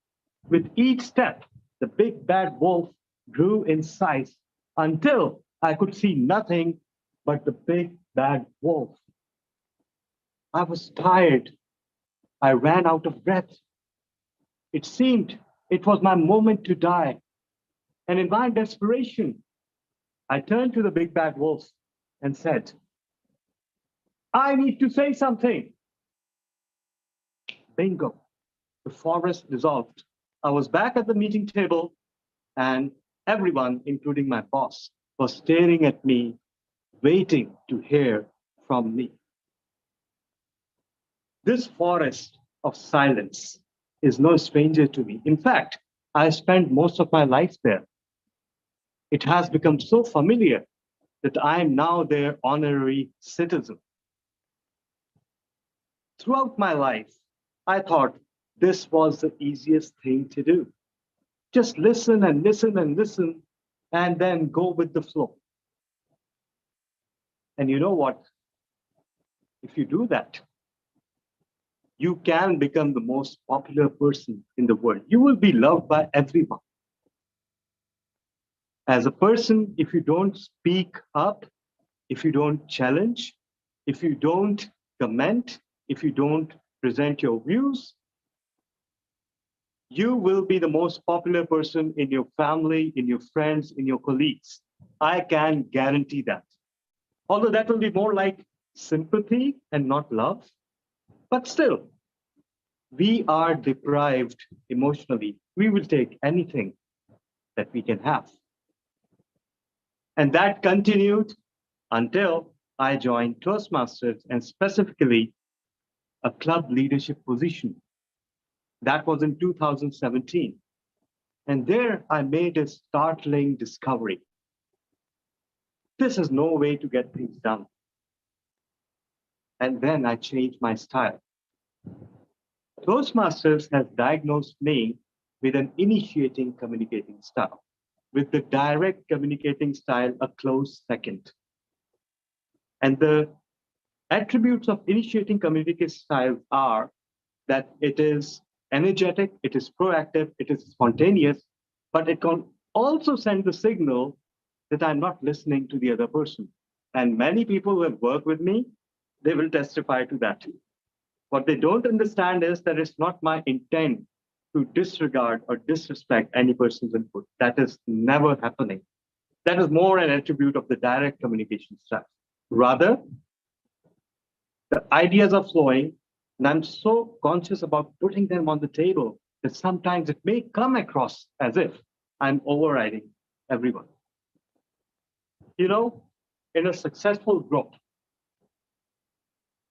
With each step, the big bad wolf grew in size until I could see nothing but the big bad wolf. I was tired. I ran out of breath. It seemed it was my moment to die. And in my desperation, I turned to the big bad wolf and said, I need to say something. Bingo. The forest dissolved. I was back at the meeting table, and everyone, including my boss, was staring at me, waiting to hear from me. This forest of silence is no stranger to me. In fact, I spent most of my life there. It has become so familiar that I am now their honorary citizen. Throughout my life, I thought this was the easiest thing to do. Just listen and listen and listen, and then go with the flow. And you know what? If you do that, you can become the most popular person in the world. You will be loved by everyone. As a person, if you don't speak up, if you don't challenge, if you don't comment, if you don't present your views, you will be the most popular person in your family, in your friends, in your colleagues. I can guarantee that. Although that will be more like sympathy and not love, but still, we are deprived emotionally. We will take anything that we can have. And that continued until I joined Toastmasters, and specifically a club leadership position. That was in 2017. And there I made a startling discovery. This is no way to get things done. And then I changed my style. Toastmasters has diagnosed me with an initiating communicating style, with the direct communicating style a close second. And the attributes of initiating communicating style are that it is energetic, it is proactive, it is spontaneous, but it can also send the signal that I'm not listening to the other person. And many people who have worked with me, they will testify to that. What they don't understand is that it's not my intent to disregard or disrespect any person's input. That is never happening. That is more an attribute of the direct communication style. Rather, the ideas are flowing, and I'm so conscious about putting them on the table that sometimes it may come across as if I'm overriding everyone. You know, in a successful group,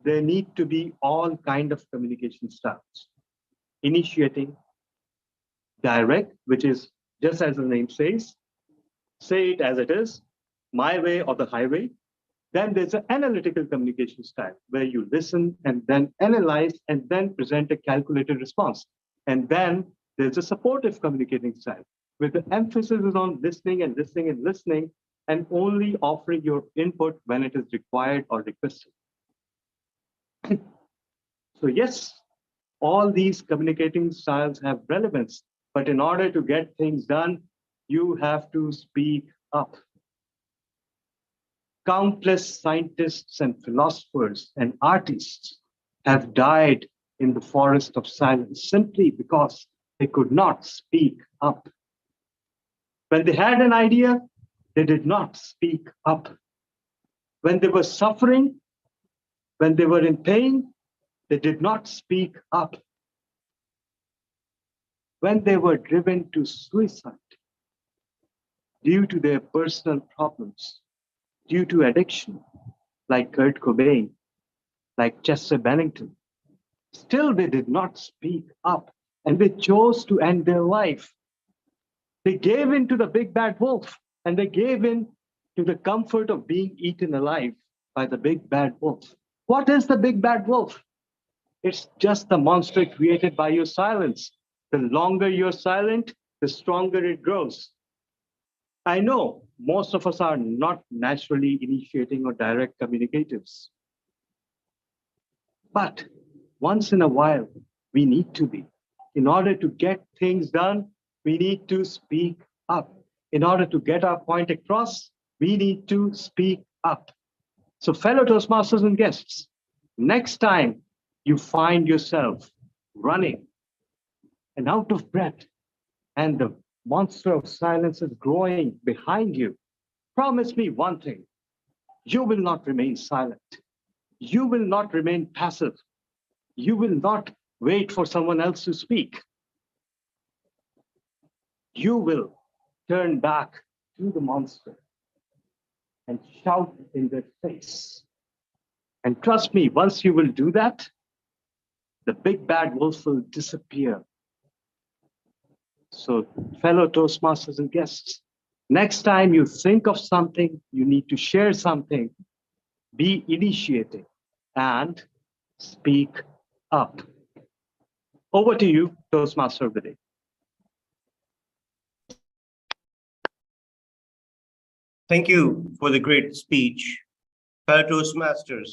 there need to be all kinds of communication styles. Initiating, direct, which is just as the name says, say it as it is, my way or the highway. Then there's an analytical communication style where you listen and then analyze and then present a calculated response. And then there's a supportive communicating style where the emphasis is on listening and listening and listening and only offering your input when it is required or requested. So yes, all these communicating styles have relevance, but in order to get things done, you have to speak up. Countless scientists and philosophers and artists have died in the forest of silence simply because they could not speak up. When they had an idea, they did not speak up. When they were suffering, when they were in pain, they did not speak up. When they were driven to suicide due to their personal problems, due to addiction, like Kurt Cobain, like Chester Bennington, still they did not speak up and they chose to end their life. They gave in to the big bad wolf and they gave in to the comfort of being eaten alive by the big bad wolf. What is the big bad wolf? It's just the monster created by your silence. The longer you're silent, the stronger it grows. I know most of us are not naturally initiating or direct communicatives. But once in a while, we need to be. In order to get things done, we need to speak up. In order to get our point across, we need to speak up. So fellow Toastmasters and guests, next time you find yourself running and out of breath, and the monster of silence is growing behind you, promise me one thing. You will not remain silent. You will not remain passive. You will not wait for someone else to speak. You will turn back to the monster and shout in their face. And trust me, once you will do that, the big bad wolf will disappear. So, fellow Toastmasters and guests, next time you think of something, you need to share something, be initiating and speak up. Over to you, Toastmaster of the Day. Thank you for the great speech, fellow Toastmasters.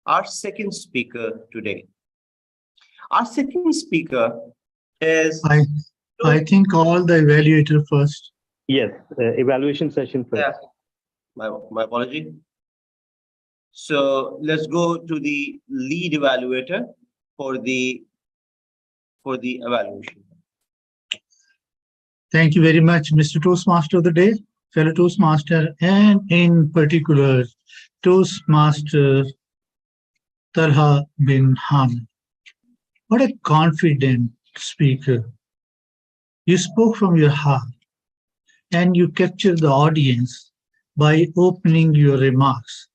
Our second speaker today. Our second speaker is... I think all the evaluator first. Yes, evaluation session first. Yeah, my apology. So let's go to the lead evaluator for the evaluation. Thank you very much, Mr. Toastmaster of the Day, fellow Toastmaster, and in particular, Toastmaster Talha bin Hamid. What a confident speaker. You spoke from your heart and you captured the audience by opening your remarks.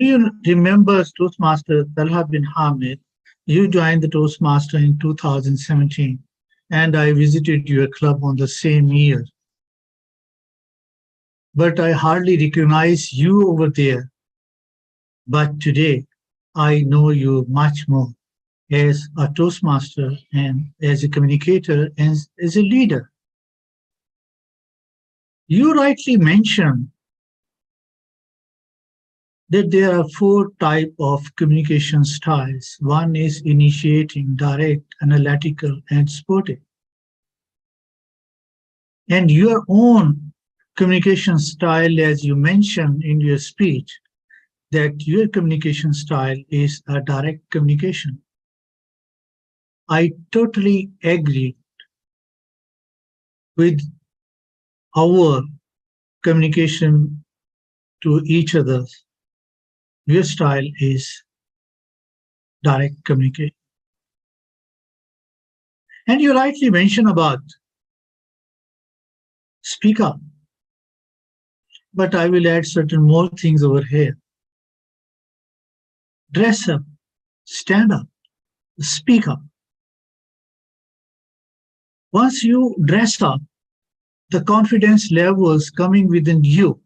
Do you remember Toastmaster Talha bin Hamid? You joined the Toastmaster in 2017, and I visited your club on the same year. But I hardly recognize you over there. But today, I know you much more as a Toastmaster and as a communicator and as a leader. You rightly mentioned that there are 4 types of communication styles. One is initiating, direct, analytical, and sportive. And your own communication style, as you mentioned in your speech, that your communication style is a direct communication. I totally agree with our communication to each other. Your style is direct communication. And you rightly mentioned about speak up. But I will add certain more things over here. Dress up, stand up, speak up. Once you dress up, the confidence levels coming within you.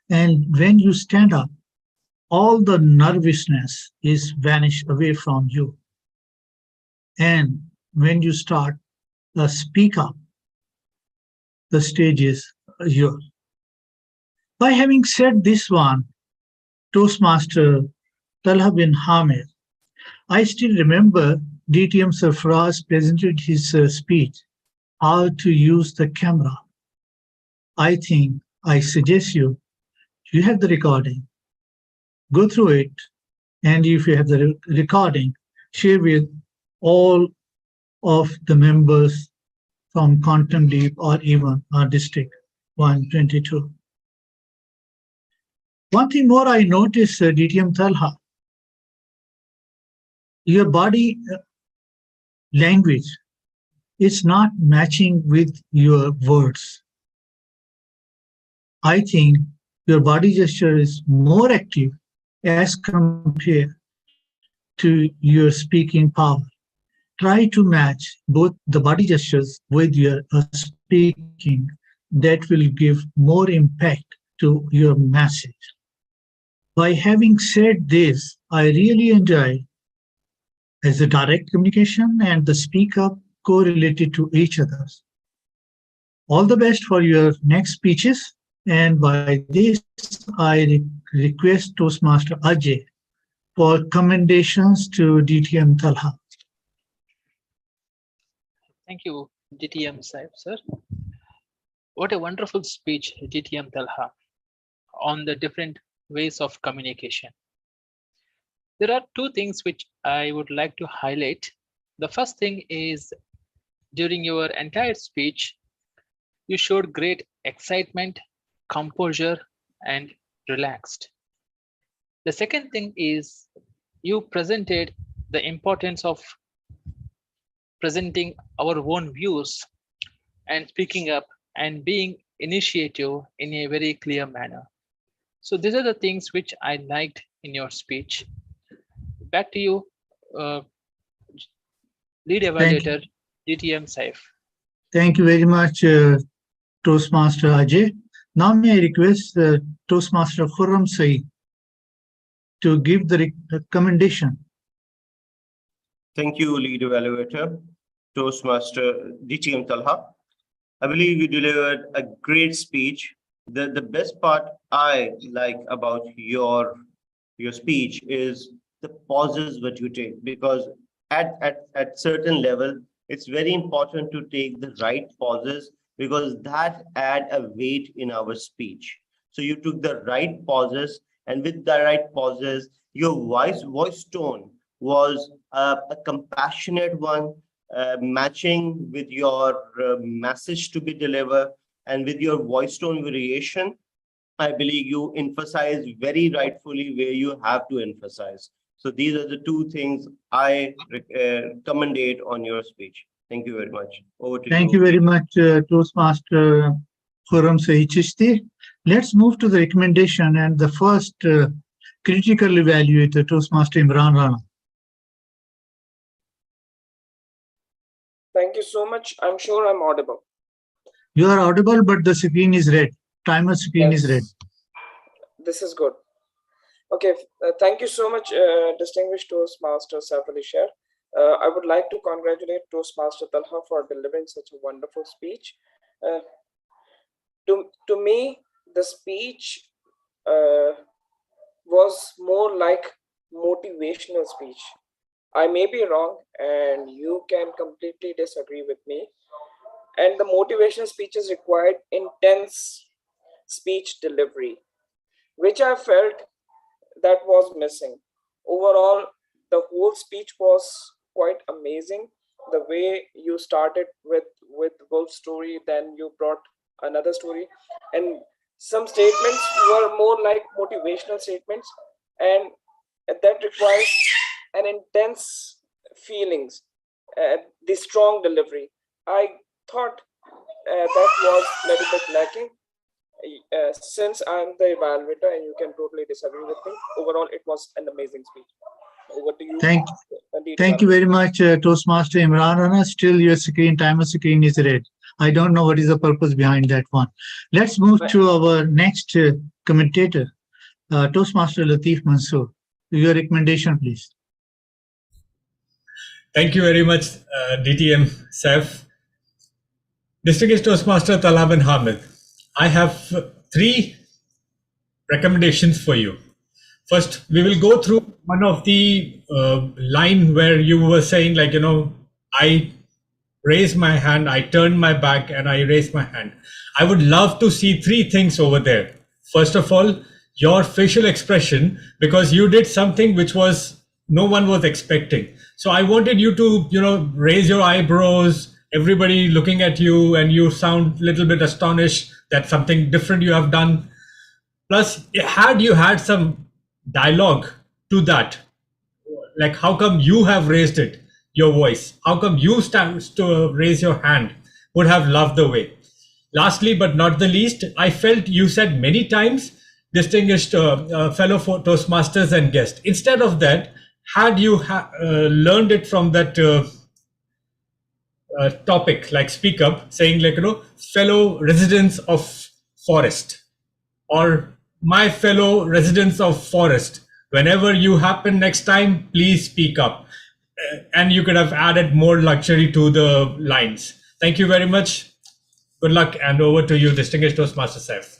And when you stand up, all the nervousness is vanished away from you. And when you start speak up, the stage is yours. By having said this one, Toastmaster Talha bin Hamid, I still remember DTM Sarfaraz presented his speech, how to use the camera. I think I suggest you have the recording, go through it, and if you have the recording, share with all of the members from Quantum Leap or even our District 122. One thing more I noticed, DTM Talha, your body language is not matching with your words. I think your body gesture is more active as compared to your speaking power. Try to match both the body gestures with your speaking. That will give more impact to your message. By having said this, I really enjoy as a direct communication and the speak up correlated to each other. All the best for your next speeches. And by this, I request Toastmaster Ajay for commendations to DTM Talha. Thank you, DTM Saib, sir. What a wonderful speech, DTM Talha, on the different ways of communication. There are 2 things which I would like to highlight. The first thing is, during your entire speech, you showed great excitement, composure, and relaxed. The second thing is you presented the importance of presenting our own views and speaking up and being initiative in a very clear manner. So these are the things which I liked in your speech. Back to you, lead evaluator, DTM Saif. Thank you very much, Toastmaster Ajay. Now may I request Toastmaster Khurram Saeed to give the recommendation. Thank you, lead evaluator, Toastmaster DTM Talha. I believe you delivered a great speech. The best part I like about your speech is the pauses that you take, because at certain level, it's very important to take the right pauses, because that add a weight in our speech. So you took the right pauses, and with the right pauses, your voice tone was a compassionate one, matching with your message to be delivered, and with your voice tone variation, I believe you emphasize very rightfully where you have to emphasize. So these are the two things I commendate on your speech. Thank you very much. Over to you. Thank you very much, Toastmaster Khurram Saeed Chishti. Let's move to the recommendation, and the first critical evaluator, Toastmaster Imran Rana. Thank you so much. I'm sure I'm audible. You are audible, but the screen is red. Timer screen is red. This is good. Okay, thank you so much, distinguished Toastmaster Saif Ali Sher. I would like to congratulate Toastmaster Talha for delivering such a wonderful speech. To me, the speech was more like motivational speech. I may be wrong, and you can completely disagree with me. And the motivational speeches required intense speech delivery, which I felt that was missing. Overall, the whole speech was quite amazing. The way you started with Wolf's story, then you brought another story, and some statements were more like motivational statements, and that requires an intense feelings, the strong delivery. I thought that was a little bit lacking. Since I'm the evaluator and you can totally disagree with me, overall it was an amazing speech. Over to you. Thank you very much, Toastmaster Imran Rana. Still your timer screen is red. I don't know what is the purpose behind that one. Let's move to our next commentator, Toastmaster Latif Mansoor. Your recommendation, please. Thank you very much, DTM Saif. Distinguished Toastmaster Talha bin Hamid, I have 3 recommendations for you. First, we will go through one of the line where you were saying, like, I raise my hand, I turn my back, and I raise my hand. I would love to see 3 things over there. First of all, your facial expression, because you did something which was no one was expecting. So I wanted you to, raise your eyebrows, everybody looking at you, and you sound a little bit astonished that something different you have done. Plus, had you had some dialogue to that, like how come you have raised it, your voice, how come you stand to raise your hand, would have loved the way. Lastly, but not the least, I felt you said many times, distinguished fellow Toastmasters and guests. Instead of that, had you learned it from that topic, like speak up, saying like, fellow residents of forest, or my fellow residents of forest, whenever you happen next time, please speak up. And you could have added more luxury to the lines. Thank you very much. Good luck, and over to you, distinguished Toastmaster Saif.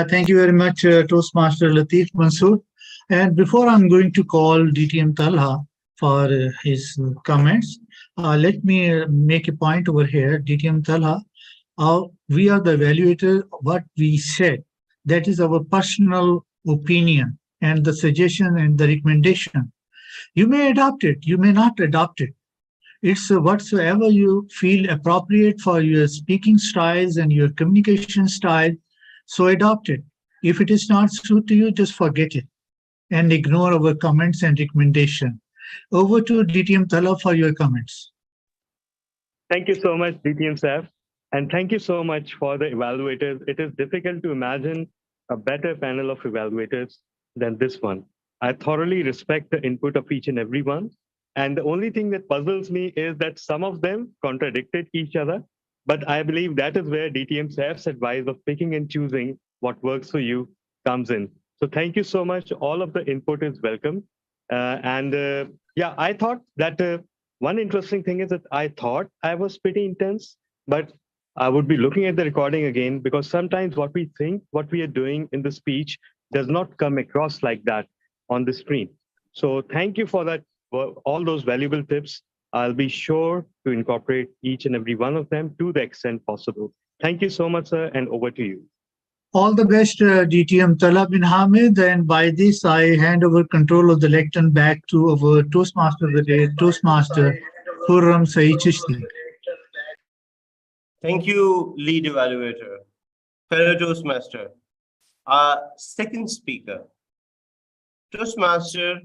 Thank you very much, Toastmaster Latif Mansoor. And before I'm going to call DTM Talha for his comments, let me make a point over here. DTM Talha, we are the evaluator. What we said, that is our personal opinion and the suggestion and the recommendation. You may adopt it, you may not adopt it. It's whatsoever you feel appropriate for your speaking styles and your communication style, so adopt it. If it is not suit to you, just forget it. and ignore our comments and recommendation. Over to DTM Tala for your comments. Thank you so much, DTM Saf. And thank you so much for the evaluators. It is difficult to imagine a better panel of evaluators than this one. I thoroughly respect the input of each and every one. And the only thing that puzzles me is that some of them contradicted each other. But I believe that is where DTM Saf's advice of picking and choosing what works for you comes in. So thank you so much. All of the input is welcome. Yeah, I thought that one interesting thing is that I thought I was pretty intense, but I would be looking at the recording again because sometimes what we think, what we are doing in the speech does not come across like that on the screen. So thank you for that, all those valuable tips. I'll be sure to incorporate each and every one of them to the extent possible. Thank you so much, sir, and over to you. All the best, DTM Tala bin Hamid. And by this, I hand over control of the lectern back to our Toastmaster of the day, Toastmaster Khurram Saeed Chishti. Thank you, lead evaluator. Fellow Toastmaster, our second speaker, Toastmaster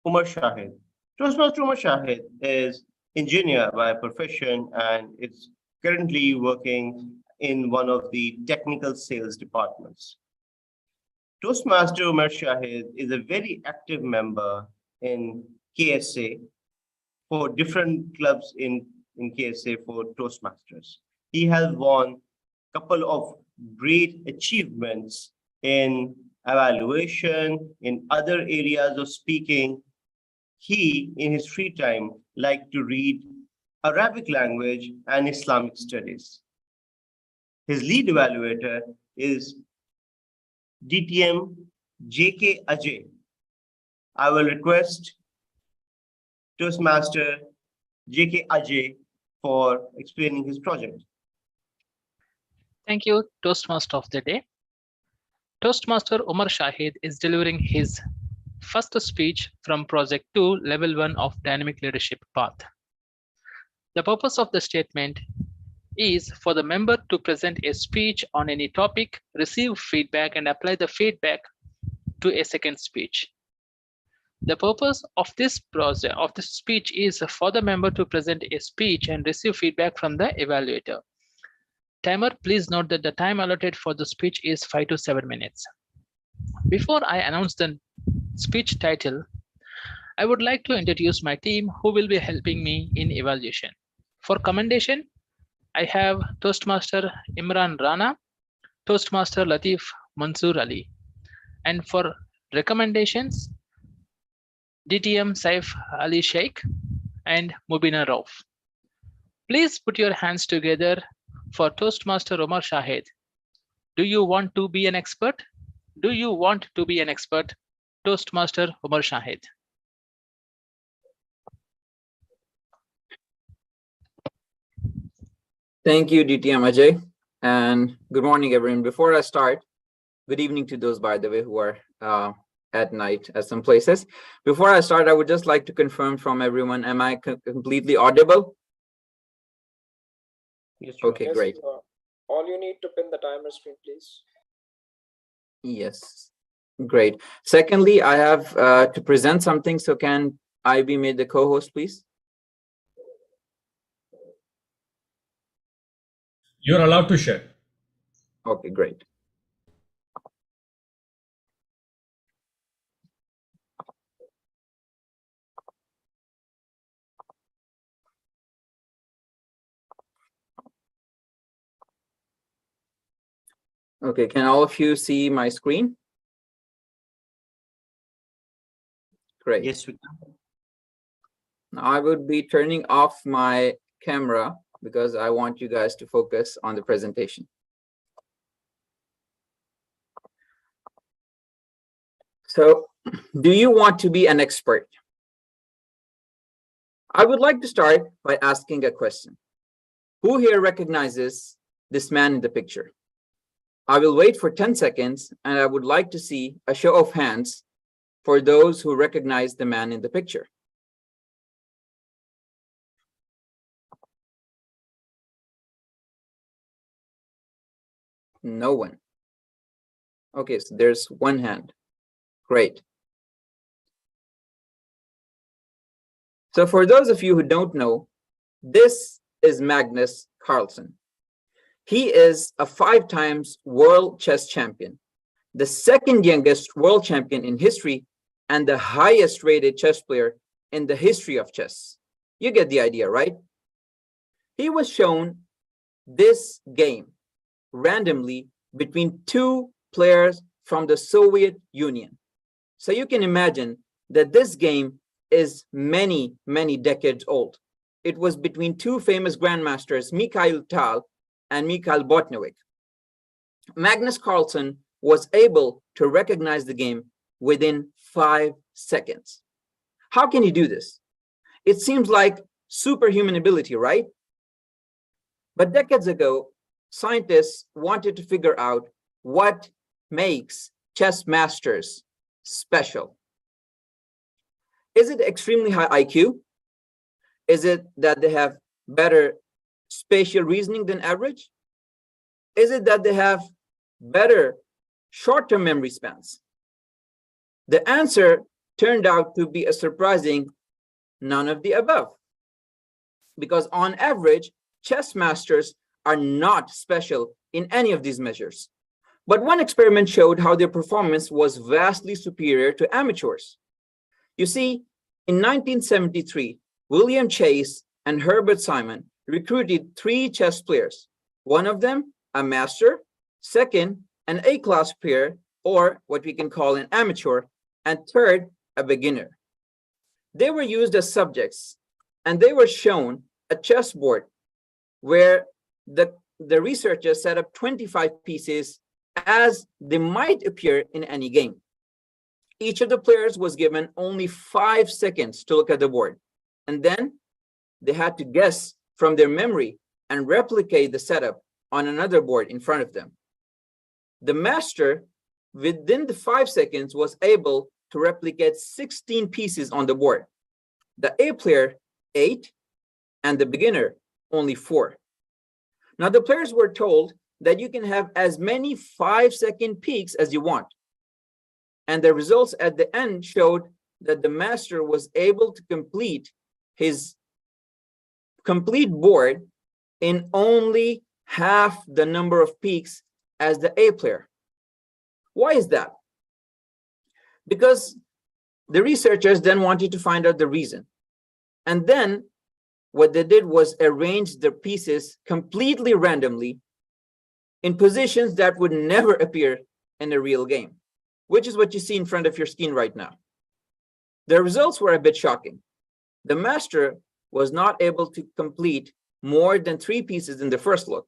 Umar Shahid. Toastmaster Umar Shahid is engineer by profession and is currently working in one of the technical sales departments. Toastmaster Umar Shahid is a very active member in KSA for different clubs in KSA for Toastmasters. He has won a couple of great achievements in evaluation, in other areas of speaking. He, in his free time, liked to read Arabic language and Islamic studies. His lead evaluator is DTM JK Ajay. I will request Toastmaster JK Ajay for explaining his project. Thank you, Toastmaster of the day. Toastmaster Umar Shahid is delivering his first speech from Project 2, Level 1 of Dynamic Leadership Path. The purpose of the statement is for the member to present a speech on any topic, receive feedback, and apply the feedback to a second speech. The purpose of this project of this speech is for the member to present a speech and receive feedback from the evaluator. Timer, please note that the time allotted for the speech is 5 to 7 minutes. Before I announce the speech title, I would like to introduce my team who will be helping me in evaluation. For commendation, I have Toastmaster Imran Rana, Toastmaster Latif Mansoor Ali, and for recommendations, DTM Saif Ali Sheikh and Mubina Rauf. Please put your hands together for Toastmaster Umar Shahid. Do you want to be an expert? Do you want to be an expert? Toastmaster Umar Shahid. Thank you, DTM Ajay, and good morning, everyone. Before I start, good evening to those, by the way, who are at night at some places. Before I start, I would just like to confirm from everyone, am I completely audible? Yes, okay, Yes, great. All you need to pin the timer screen, please. Yes, great. Secondly, I have to present something, so can I be made the co-host, please? You're allowed to share. Okay, great. Okay, can all of you see my screen? Great. Yes, we can. Now I would be turning off my camera because I want you guys to focus on the presentation. So, do you want to be an expert? I would like to start by asking a question. Who here recognizes this man in the picture? I will wait for 10 seconds and I would like to see a show of hands for those who recognize the man in the picture. No one. Okay, so there's one hand. Great. So for those of you who don't know, this is Magnus Carlsen. He is a 5 times world chess champion, the second youngest world champion in history, and the highest rated chess player in the history of chess. You get the idea, right? He was shown this game randomly between 2 players from the Soviet Union. So you can imagine that this game is many, many decades old. It was between 2 famous grandmasters, Mikhail Tal and Mikhail Botniewicz. Magnus Carlsen was able to recognize the game within 5 seconds. How can he do this? It seems like superhuman ability, right? But decades ago, scientists wanted to figure out what makes chess masters special. Is it extremely high IQ? Is it that they have better spatial reasoning than average? Is it that they have better short-term memory spans? The answer turned out to be a surprising none of the above. Because on average, chess masters are not special in any of these measures. But one experiment showed how their performance was vastly superior to amateurs. You see, in 1973, William Chase and Herbert Simon recruited 3 chess players. One of them, a master, second, an A-class player, or what we can call an amateur, and third, a beginner. They were used as subjects, and they were shown a chessboard where the researchers set up 25 pieces as they might appear in any game. Each of the players was given only 5 seconds to look at the board, and then they had to guess from their memory and replicate the setup on another board in front of them. The master, within the 5 seconds, was able to replicate 16 pieces on the board. The A player, 8, and the beginner, only 4. Now, the players were told that you can have as many 5-second peaks as you want. And the results at the end showed that the master was able to complete his complete board in only half the number of peaks as the A player. Why is that? Because the researchers then wanted to find out the reason. And then what they did was arrange the pieces completely randomly in positions that would never appear in a real game, which is what you see in front of your screen right now. The results were a bit shocking. The master was not able to complete more than 3 pieces in the first look,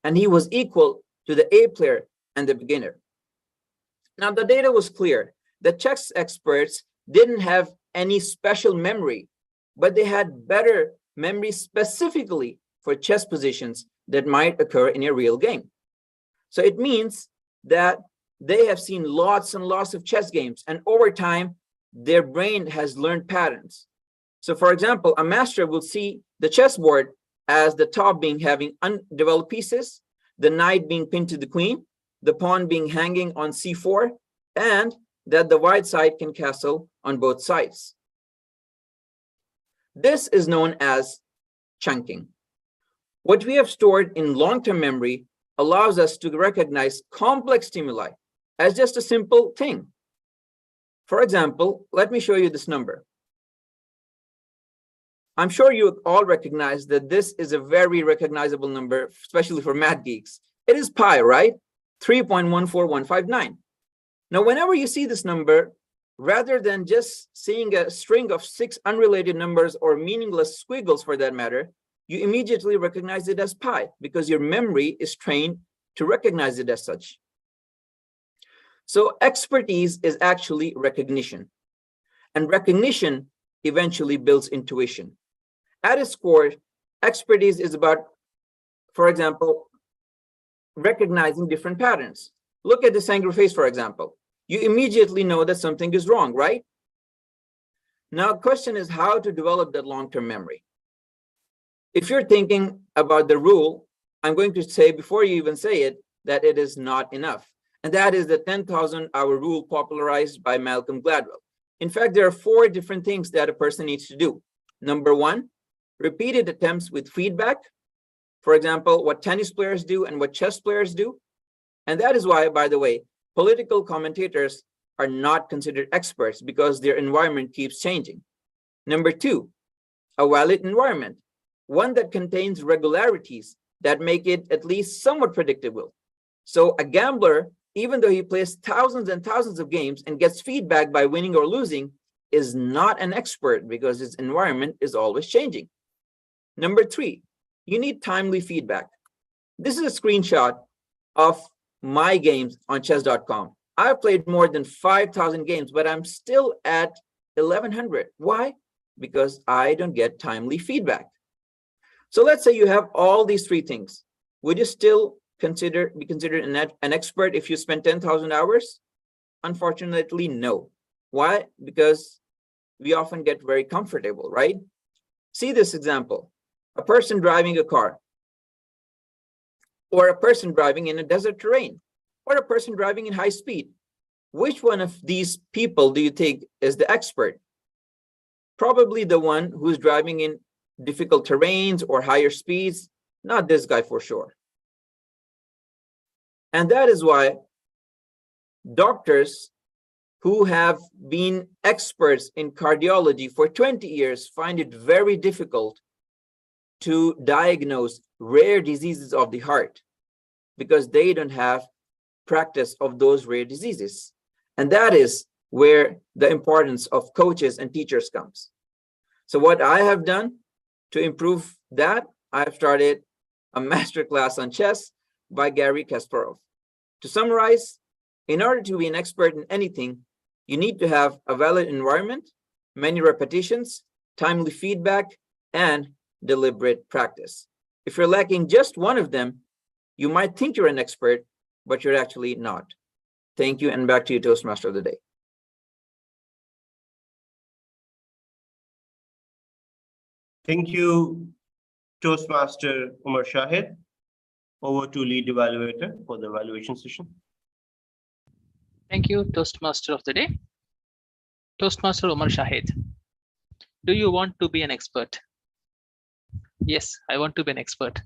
and he was equal to the A player and the beginner. Now, the data was clear. The chess experts didn't have any special memory, but they had better memory specifically for chess positions that might occur in a real game. So it means that they have seen lots and lots of chess games, and over time, their brain has learned patterns. So for example, a master will see the chessboard as the top being having undeveloped pieces, the knight being pinned to the queen, the pawn being hanging on c4, and that the white side can castle on both sides. This is known as chunking. What we have stored in long-term memory allows us to recognize complex stimuli as just a simple thing. For example, let me show you this number. I'm sure you all recognize that this is a very recognizable number, especially for math geeks. It is pi, right? 3.14159. Now, whenever you see this number, rather than just seeing a string of 6 unrelated numbers or meaningless squiggles for that matter, you immediately recognize it as pi because your memory is trained to recognize it as such. So expertise is actually recognition, and recognition eventually builds intuition. At its core, expertise is about, for example, recognizing different patterns. Look at this angry face, for example. You immediately know that something is wrong, right? Now, the question is how to develop that long-term memory. If you're thinking about the rule, I'm going to say before you even say it, that it is not enough. And that is the 10,000-hour rule popularized by Malcolm Gladwell. In fact, there are 4 different things that a person needs to do. Number one, repeated attempts with feedback. For example, what tennis players do and what chess players do. And that is why, by the way, political commentators are not considered experts because their environment keeps changing. Number two, a valid environment, one that contains regularities that make it at least somewhat predictable. So a gambler, even though he plays thousands and thousands of games and gets feedback by winning or losing, is not an expert because his environment is always changing. Number three, you need timely feedback. This is a screenshot of my games on chess.com. I've played more than 5,000 games, but I'm still at 1,100. Why? Because I don't get timely feedback. So let's say you have all these three things. Would you still be considered an expert if you spend 10,000 hours? Unfortunately, no. Why? Because we often get very comfortable, right? See this example. A person driving a car, or a person driving in a desert terrain, or a person driving in high speed. Which one of these people do you think is the expert? Probably the one who's driving in difficult terrains or higher speeds, not this guy for sure. And that is why doctors who have been experts in cardiology for 20 years find it very difficult to diagnose rare diseases of the heart because they don't have practice of those rare diseases. And that is where the importance of coaches and teachers comes. So what I have done to improve that, I've started a masterclass on chess by Garry Kasparov. To summarize, in order to be an expert in anything, you need to have a valid environment, many repetitions, timely feedback, and deliberate practice. If you're lacking just one of them, you might think you're an expert, but you're actually not. Thank you, and back to you, Toastmaster of the Day. Thank you, Toastmaster Umar Shahid. Over to lead evaluator for the evaluation session. Thank you, Toastmaster of the Day. Toastmaster Umar Shahid. Do you want to be an expert? Yes, I want to be an expert.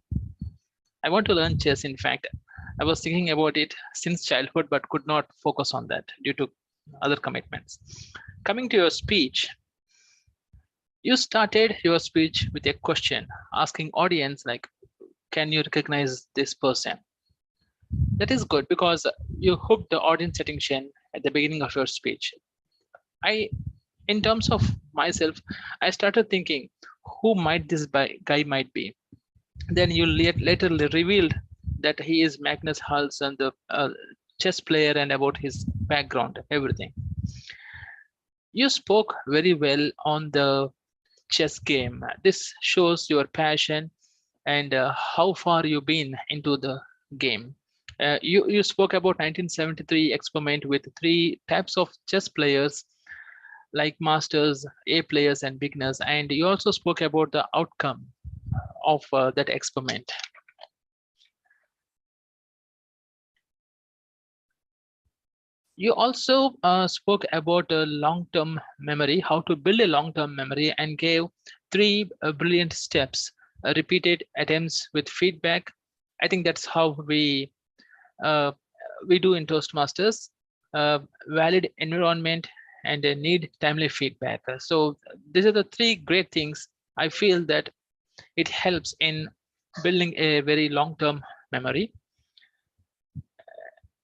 I want to learn chess. In fact, I was thinking about it since childhood, but could not focus on that due to other commitments. Coming to your speech, you started your speech with a question, asking audience like, can you recognize this person? That is good because you hooked the audience attention at the beginning of your speech. In terms of myself, I started thinking, who might this guy might be? Then you later revealed that he is Magnus Carlsen, the chess player, and about his background, everything. You spoke very well on the chess game. This shows your passion and how far you've been into the game. You spoke about 1973 experiment with 3 types of chess players, like masters, A players, and beginners. And you also spoke about the outcome of that experiment. You also spoke about a long-term memory, how to build a long-term memory, and gave 3 brilliant steps, repeated attempts with feedback. I think that's how we do in Toastmasters, valid environment, and need timely feedback. So these are the 3 great things I feel that it helps in building a very long-term memory.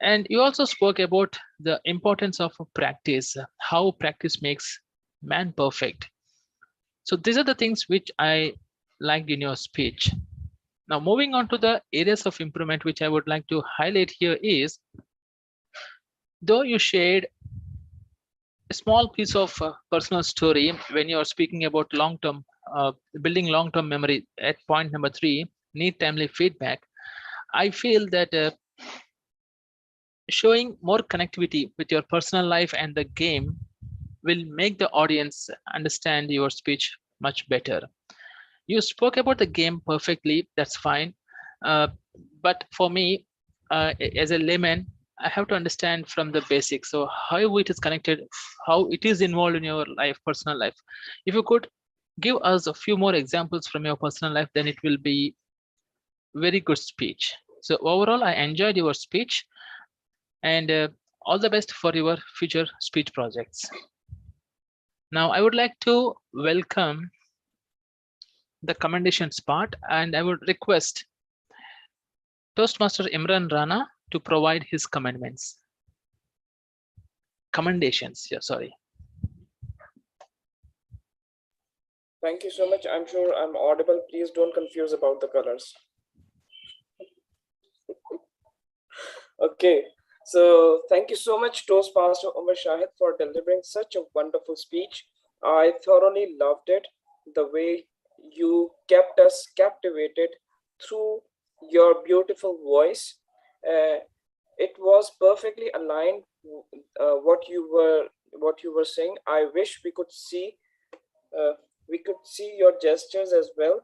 And you also spoke about the importance of practice, how practice makes man perfect. So these are the things which I liked in your speech. Now, moving on to the areas of improvement, which I would like to highlight here is, though you shared a small piece of personal story when you're speaking about long-term, building long-term memory at point number 3, need timely feedback, I feel that showing more connectivity with your personal life and the game will make the audience understand your speech much better. You spoke about the game perfectly, that's fine. But for me, as a layman, I have to understand from the basics. So how it is connected, how it is involved in your life, personal life. If you could give us a few more examples from your personal life, then it will be very good speech. So overall, I enjoyed your speech, and all the best for your future speech projects. Now, I would like to welcome the commendations part, and I would request Toastmaster Imran Rana to provide his commendations. Yeah, sorry. Thank you so much. I'm sure I'm audible. Please don't confuse about the colors. Okay, so thank you so much, Toastmaster Umar Shahid, for delivering such a wonderful speech. I thoroughly loved it, the way you kept us captivated through your beautiful voice. It was perfectly aligned what you were saying. I wish we could see your gestures as well.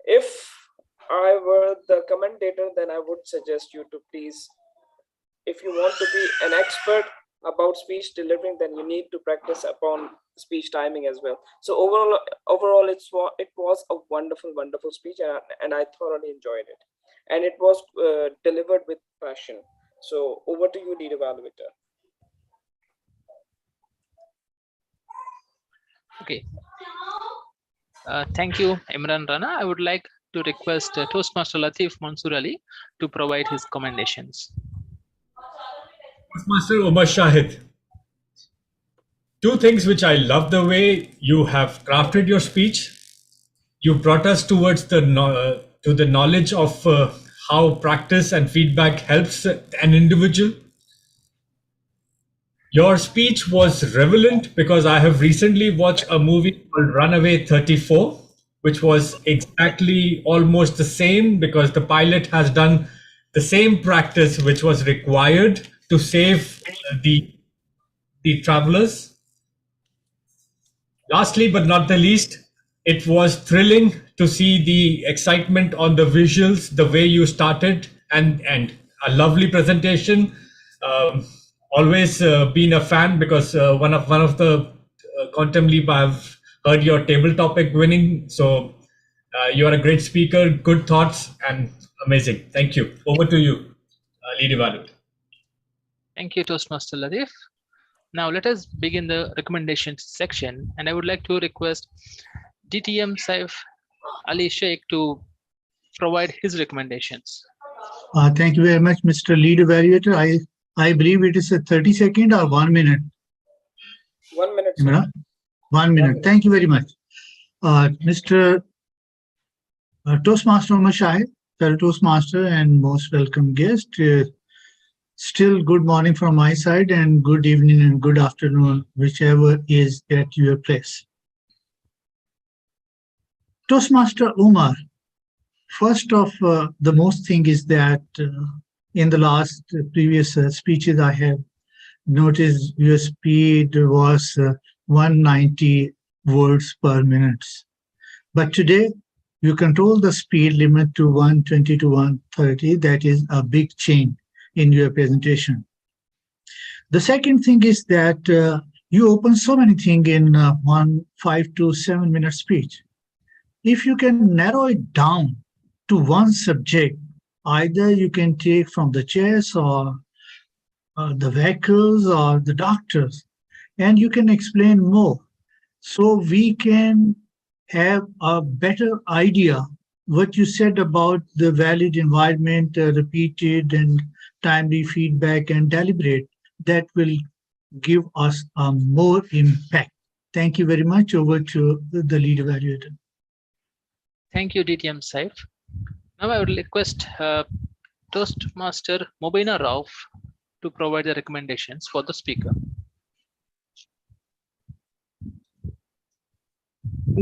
If I were the commentator, then I would suggest you to please, if you want to be an expert about speech delivering, then you need to practice upon speech timing as well. So overall, it was a wonderful speech, and I thoroughly enjoyed it, and it was delivered with passion. So over to you, lead evaluator. Okay. Thank you, Imran Rana. I would like to request Toastmaster Latif Mansoor Ali to provide his commendations. Toastmaster Umar Shahid. Two things which I love the way you have crafted your speech. You brought us towards the knowledge of how practice and feedback helps an individual. Your speech was relevant because I have recently watched a movie called Runaway 34, which was exactly almost the same, because the pilot has done the same practice which was required to save the travelers. Lastly, but not the least, it was thrilling to see the excitement on the visuals, the way you started, and a lovely presentation. Always been a fan, because one of the Quantum Leap, I've heard your table topic winning. So you are a great speaker, good thoughts, and amazing. Thank you. Over to you, lead evaluator. Thank you, Toastmaster Latif. Now let us begin the recommendations section, and I would like to request DTM Saif Ali Sheikh to provide his recommendations. Thank you very much, Mr. Lead Evaluator. I believe it is a 30-second or 1 minute. 1 minute. Imran? 1 minute. Thank you very much. Mr. Toastmaster Umar Shahid, fellow Toastmaster and most welcome guest. Still good morning from my side, and good evening and good afternoon, whichever is at your place. Toastmaster Umar, first of the most thing is that in the last previous speeches I have noticed your speed was 190 words per minute. But today you control the speed limit to 120 to 130. That is a big change in your presentation. The second thing is that you open so many things in 5 to 7 minute speech. If you can narrow it down to one subject, either you can take from the chess or the vehicles or the doctors, and you can explain more. So we can have a better idea what you said about the valid environment, repeated and timely feedback and deliberate. That will give us a more impact. Thank you very much. Over to the lead evaluator. Thank you, DTM Saif. Now I would request Toastmaster Mobina Rauf to provide the recommendations for the speaker.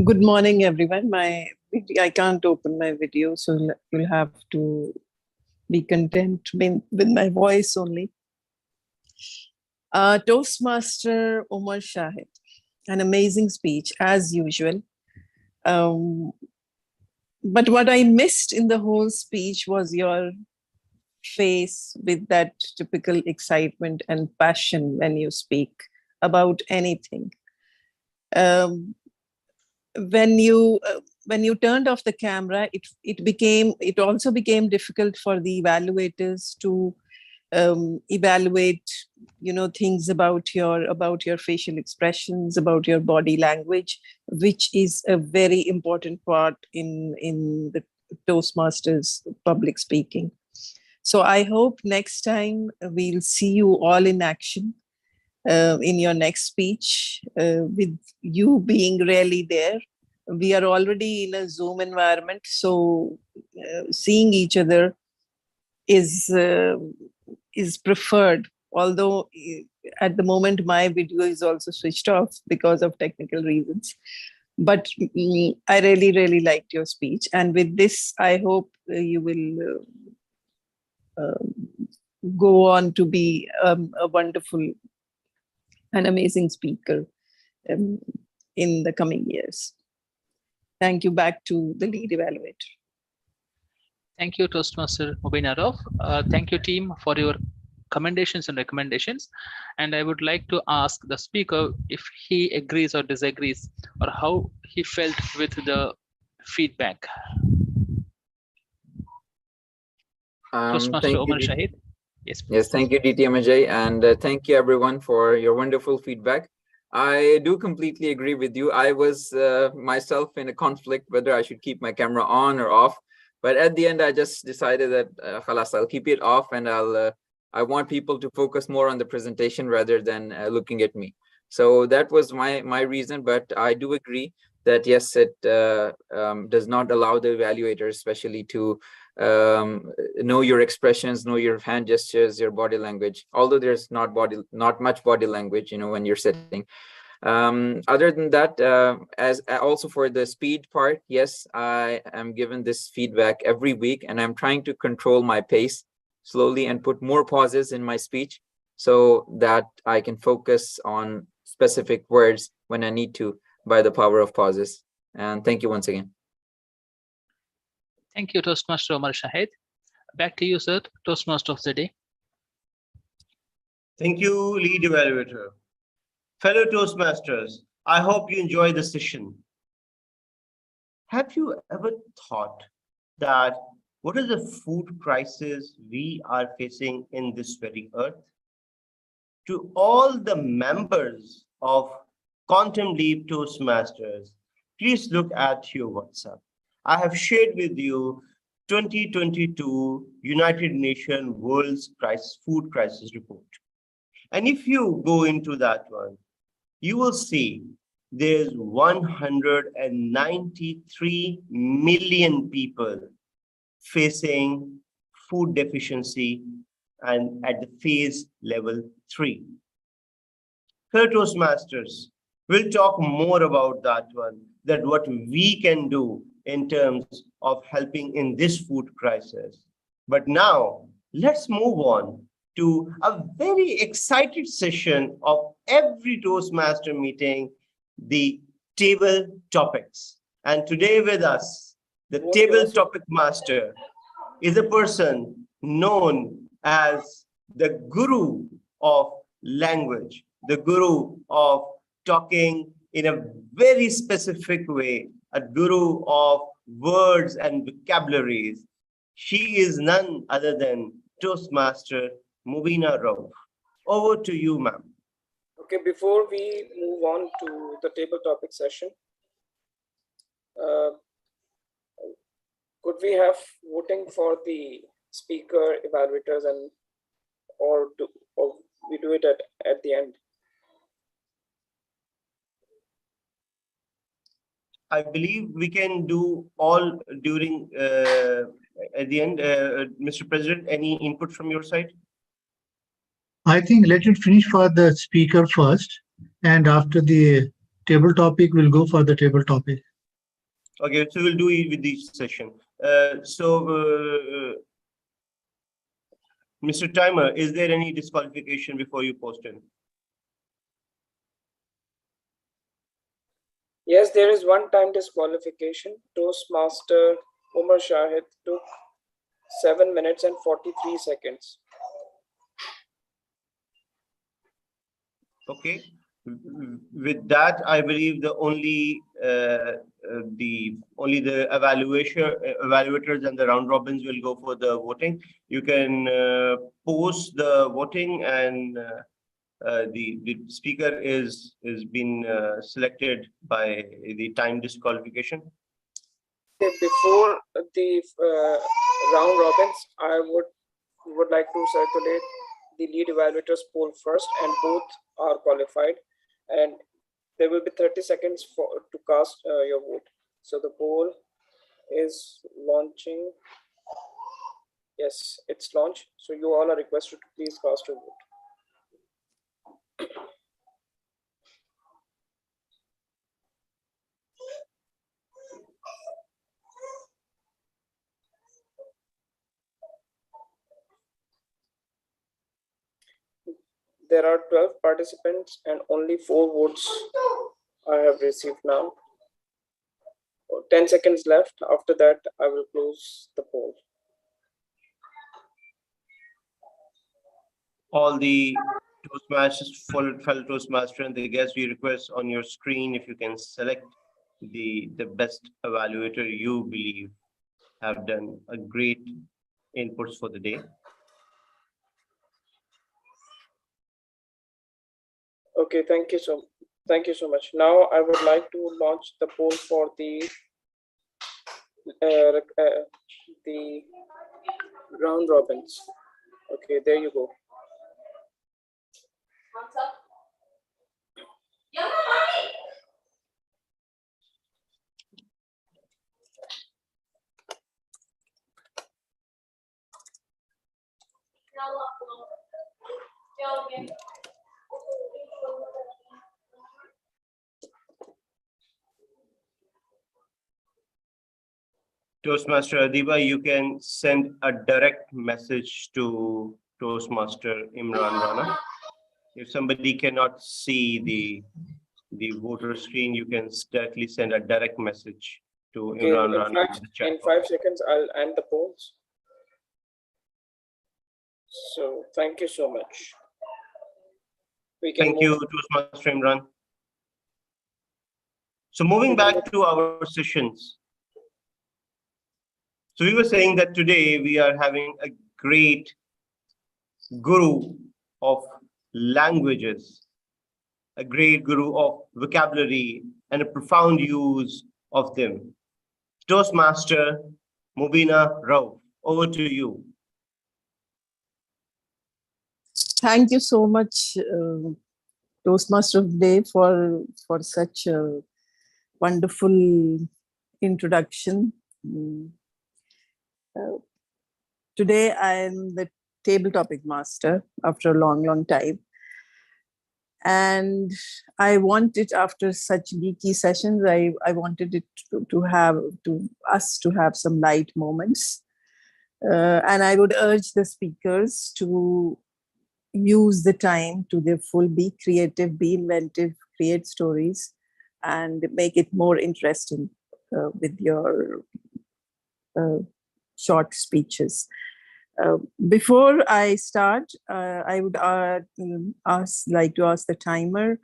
Good morning, everyone. I can't open my video, so you'll have to be content with my voice only. Toastmaster Umar Shahid, an amazing speech as usual. But what I missed in the whole speech was your face with that typical excitement and passion when you speak about anything. Um, when you turned off the camera, it also became difficult for the evaluators to evaluate, things about your facial expressions, about your body language, which is a very important part in the Toastmasters public speaking. So I hope next time we'll see you all in action in your next speech, with you being really there. We are already in a Zoom environment, so seeing each other is preferred. Although at the moment my video is also switched off because of technical reasons. But I really, really liked your speech. And with this, I hope you will go on to be a wonderful and amazing speaker in the coming years. Thank you. Back to the lead evaluator. Thank you, Toastmaster Mubinarov. Thank you, team, for your commendations and recommendations. And I would like to ask the speaker if he agrees or disagrees, or how he felt with the feedback. Toastmaster Thank you, Omar Shahid. Yes, please. Yes, thank you, DTM Ajay, and thank you everyone for your wonderful feedback. I do completely agree with you. I was myself in a conflict whether I should keep my camera on or off, but at the end I just decided that khalas, I'll keep it off, and I want people to focus more on the presentation rather than looking at me. So that was my reason. But I do agree that yes, it does not allow the evaluators especially to know your expressions, know your hand gestures, your body language, although there's not much body language, when you're sitting. Other than that, as also for the speed part, yes, I am given this feedback every week, and I'm trying to control my pace slowly and put more pauses in my speech so that I can focus on specific words when I need to by the power of pauses. And thank you once again. Thank you, Toastmaster Omar Shahid. Back to you, sir, Toastmaster of the day. Thank you, lead evaluator. Fellow Toastmasters, I hope you enjoy the session. Have you ever thought that what is the food crisis we are facing in this very earth? To all the members of Quantum Leap Toastmasters, please look at your WhatsApp. I have shared with you 2022 United Nations World's Food Crisis Report. And if you go into that one, you will see there's 193 million people facing food deficiency and at the phase level 3. Fellow Toastmasters, we'll talk more about that one, that what we can do in terms of helping in this food crisis. But now let's move on to a very excited session of every Toastmaster meeting, the table topics. And today with us, the table topic master is a person known as the guru of language, the guru of talking in a very specific way, a guru of words and vocabularies. She is none other than Toastmaster Mubinarov. Over to you, ma'am. Okay, before we move on to the table topic session, could we have voting for the speaker, evaluators, and or we do it at the end? I believe we can do all during at the end. Mr. President, any input from your side? I think let it finish for the speaker first, and after the table topic, we'll go for the table topic. Okay, so we'll do it with each session. Mr. Timer, is there any disqualification before you post it? Yes, there is one time disqualification. Toastmaster Omar Shahid took 7 minutes and 43 seconds. Okay, with that, I believe the only the evaluators and the round robins will go for the voting. You can post the voting, and the speaker is been selected by the time disqualification. Before the round robins, I would like to circulate the lead evaluators poll first, and both are qualified, and there will be 30 seconds to cast your vote. So the poll is launching. Yes, it's launched. So you all are requested to please cast your vote. There are 12 participants and only 4 votes I have received now. 10 seconds left. After that, I will close the poll. All the Toastmasters, fellow Toastmaster and the guests, we request on your screen if you can select the best evaluator you believe have done a great inputs for the day. Okay, thank you so much. Now I would like to launch the poll for the round robins. Okay, there you go. Toastmaster Adiba, you can send a direct message to Toastmaster Imran Rana. If somebody cannot see the voter screen, you can directly send a direct message to Okay, Imran Rana. in 5 seconds, I'll end the polls. So thank you so much. Thank you, Toastmaster Imran. So moving back to our sessions. So we were saying that today we are having a great guru of languages, a great guru of vocabulary, and a profound use of them. Toastmaster Mubina Rao, over to you. Thank you so much, Toastmaster of the Day, for such a wonderful introduction. Today I am the table topic master after a long time. And I wanted, after such geeky sessions, I wanted it to have some light moments. And I would urge the speakers to use the time to their full, be creative, be inventive, create stories, and make it more interesting with your short speeches. Before I start, I would like to ask the timer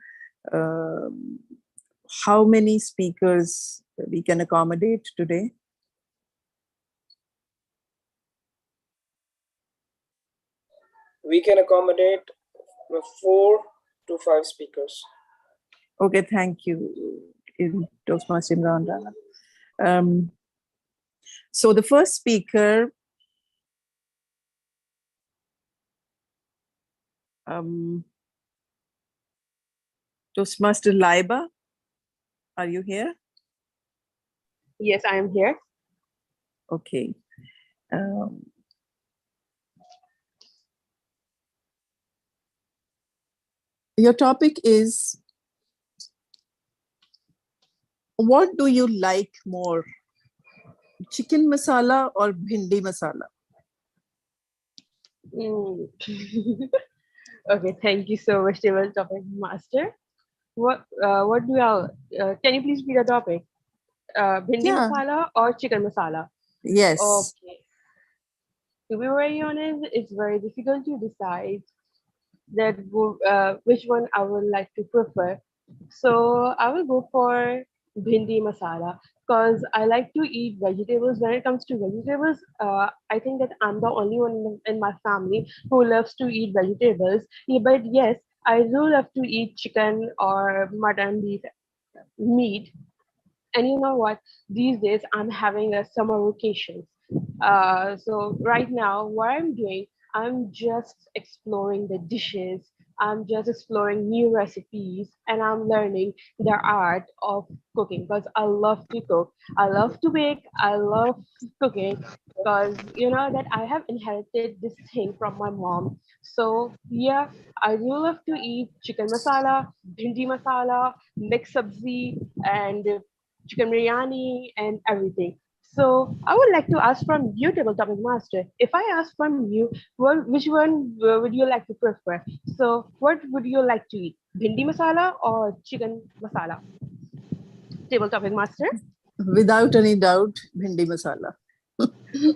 how many speakers we can accommodate today. We can accommodate 4 to 5 speakers. Okay, thank you, Toastmaster Imran Rana. So the first speaker, Toastmaster Laiba, are you here? Yes, I am here. Okay. Your topic is, what do you like more, chicken masala or bhindi masala? Okay, thank you so much, table topic master. What do y'all? Can you please read the topic? Bhindi masala or chicken masala? Yes. Okay. To be very honest, it's very difficult to decide which one I would like to prefer. So I will go for bhindi masala because I like to eat vegetables. When it comes to vegetables, I think that I'm the only one in my family who loves to eat vegetables. Yeah, but yes, I do love to eat chicken or mutton, beef, meat. And you know what? These days I'm having a summer vacation. So right now, what I'm doing, I'm just exploring the dishes. I'm just exploring new recipes, and I'm learning the art of cooking because I love to cook. I love to bake. I love cooking because you know that I have inherited this thing from my mom. So yeah, I do love to eat chicken masala, bhindi masala, mixed sabzi, and chicken biryani and everything. So I would like to ask from you, table topic master. If I ask from you, which one would you like to prefer? So what would you like to eat? Bhindi masala or chicken masala? Table topic master. Without any doubt, bhindi masala.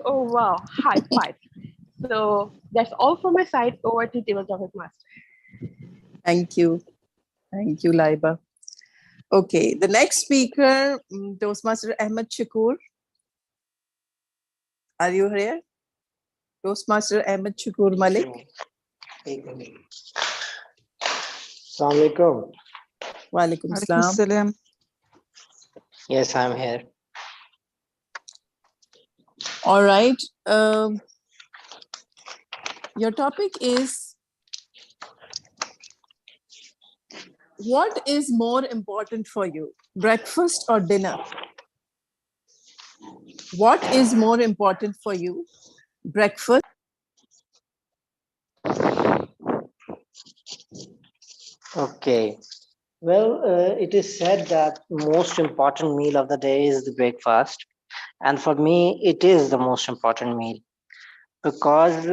Oh wow, high five. So that's all from my side. Over to table topic master. Thank you. Thank you, Laiba. Okay, the next speaker, Toastmaster Ahmed Shakur. Are you here? Toastmaster Ahmed Shakur Malik. Assalamualaikum. Walaikum salam. Yes, I'm here. All right. Your topic is, what is more important for you, breakfast or dinner? What is more important for you, breakfast? Okay. Well, it is said that most important meal of the day is the breakfast. And for me, it is the most important meal because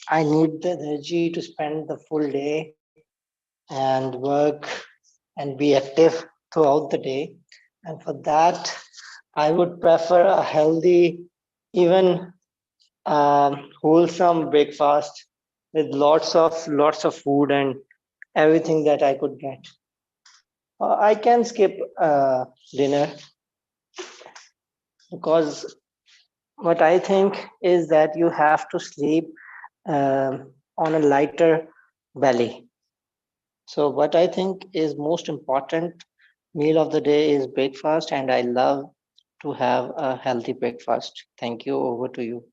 I need the energy to spend the full day and work and be active throughout the day. And for that, I would prefer a healthy, even wholesome breakfast with lots of food and everything that I could get. I can skip dinner because what I think is that you have to sleep on a lighter belly. So what I think is most important meal of the day is breakfast, and I love to have a healthy breakfast. Thank you. Over to you.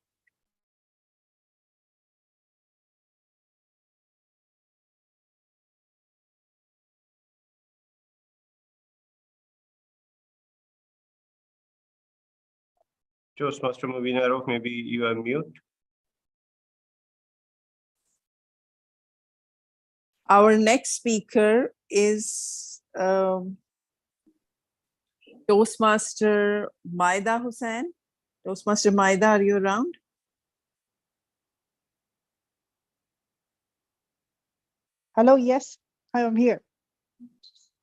Toastmaster Movie, maybe you are mute. Our next speaker is Toastmaster Maida Hussain. Toastmaster Maida, are you around? Hello, yes, I am here.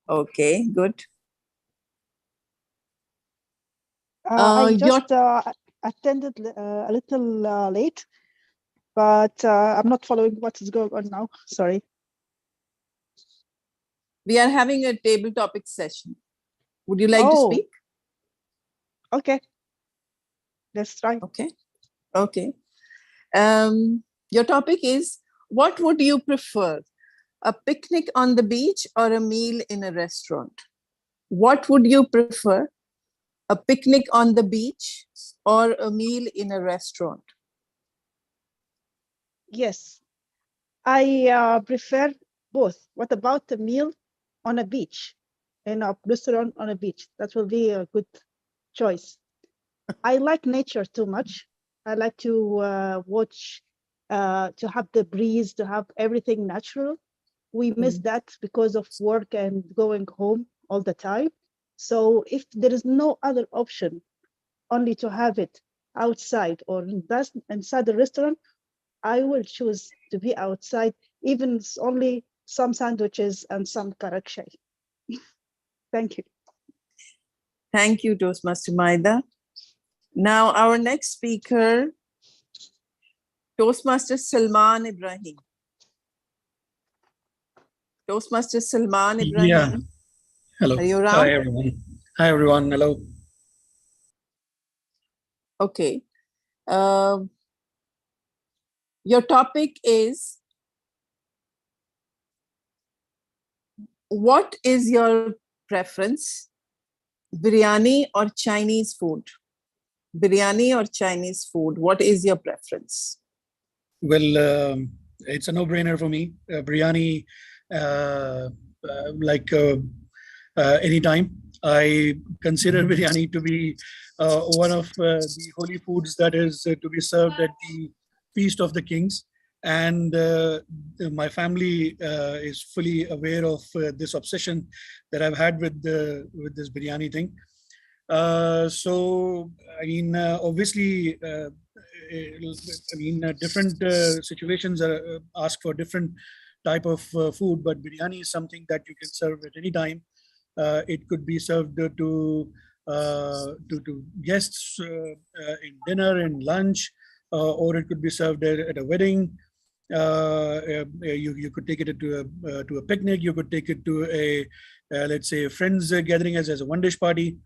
Okay, good. I just attended a little late, but I'm not following what is going on now. Sorry. We are having a table topic session. Would you like to speak? Okay. Let's try. Okay. Okay. Your topic is, what would you prefer? A picnic on the beach or a meal in a restaurant? What would you prefer? A picnic on the beach or a meal in a restaurant? Yes, I prefer both. What about a meal on a beach, in a restaurant on a beach? That will be a good choice. I like nature too much. I like to watch, to have the breeze, to have everything natural. We miss that because of work and going home all the time. So if there is no other option, only to have it outside or inside the restaurant, I will choose to be outside, even it's only some sandwiches and some karak shai. Thank you. Thank you, Toastmaster Maida. Now our next speaker, Toastmaster Salman Ibrahim. Toastmaster Salman Yeah. Ibrahim. Hello. Are you around? Hi, everyone. Hi, everyone. Hello. Okay. Your topic is, what is your preference, biryani or Chinese food? Biryani or Chinese food? What is your preference? Well, it's a no-brainer for me. Biryani, like anytime. I consider biryani to be one of the holy foods that is to be served at the Feast of the Kings. And my family is fully aware of this obsession that I've had with this biryani thing. So, I mean, obviously, different situations ask for different type of food, but biryani is something that you can serve at any time. It could be served to guests in dinner, in lunch, or it could be served at a wedding. You could take it to a picnic. You could take it to a let's say friends gathering as a one dish party.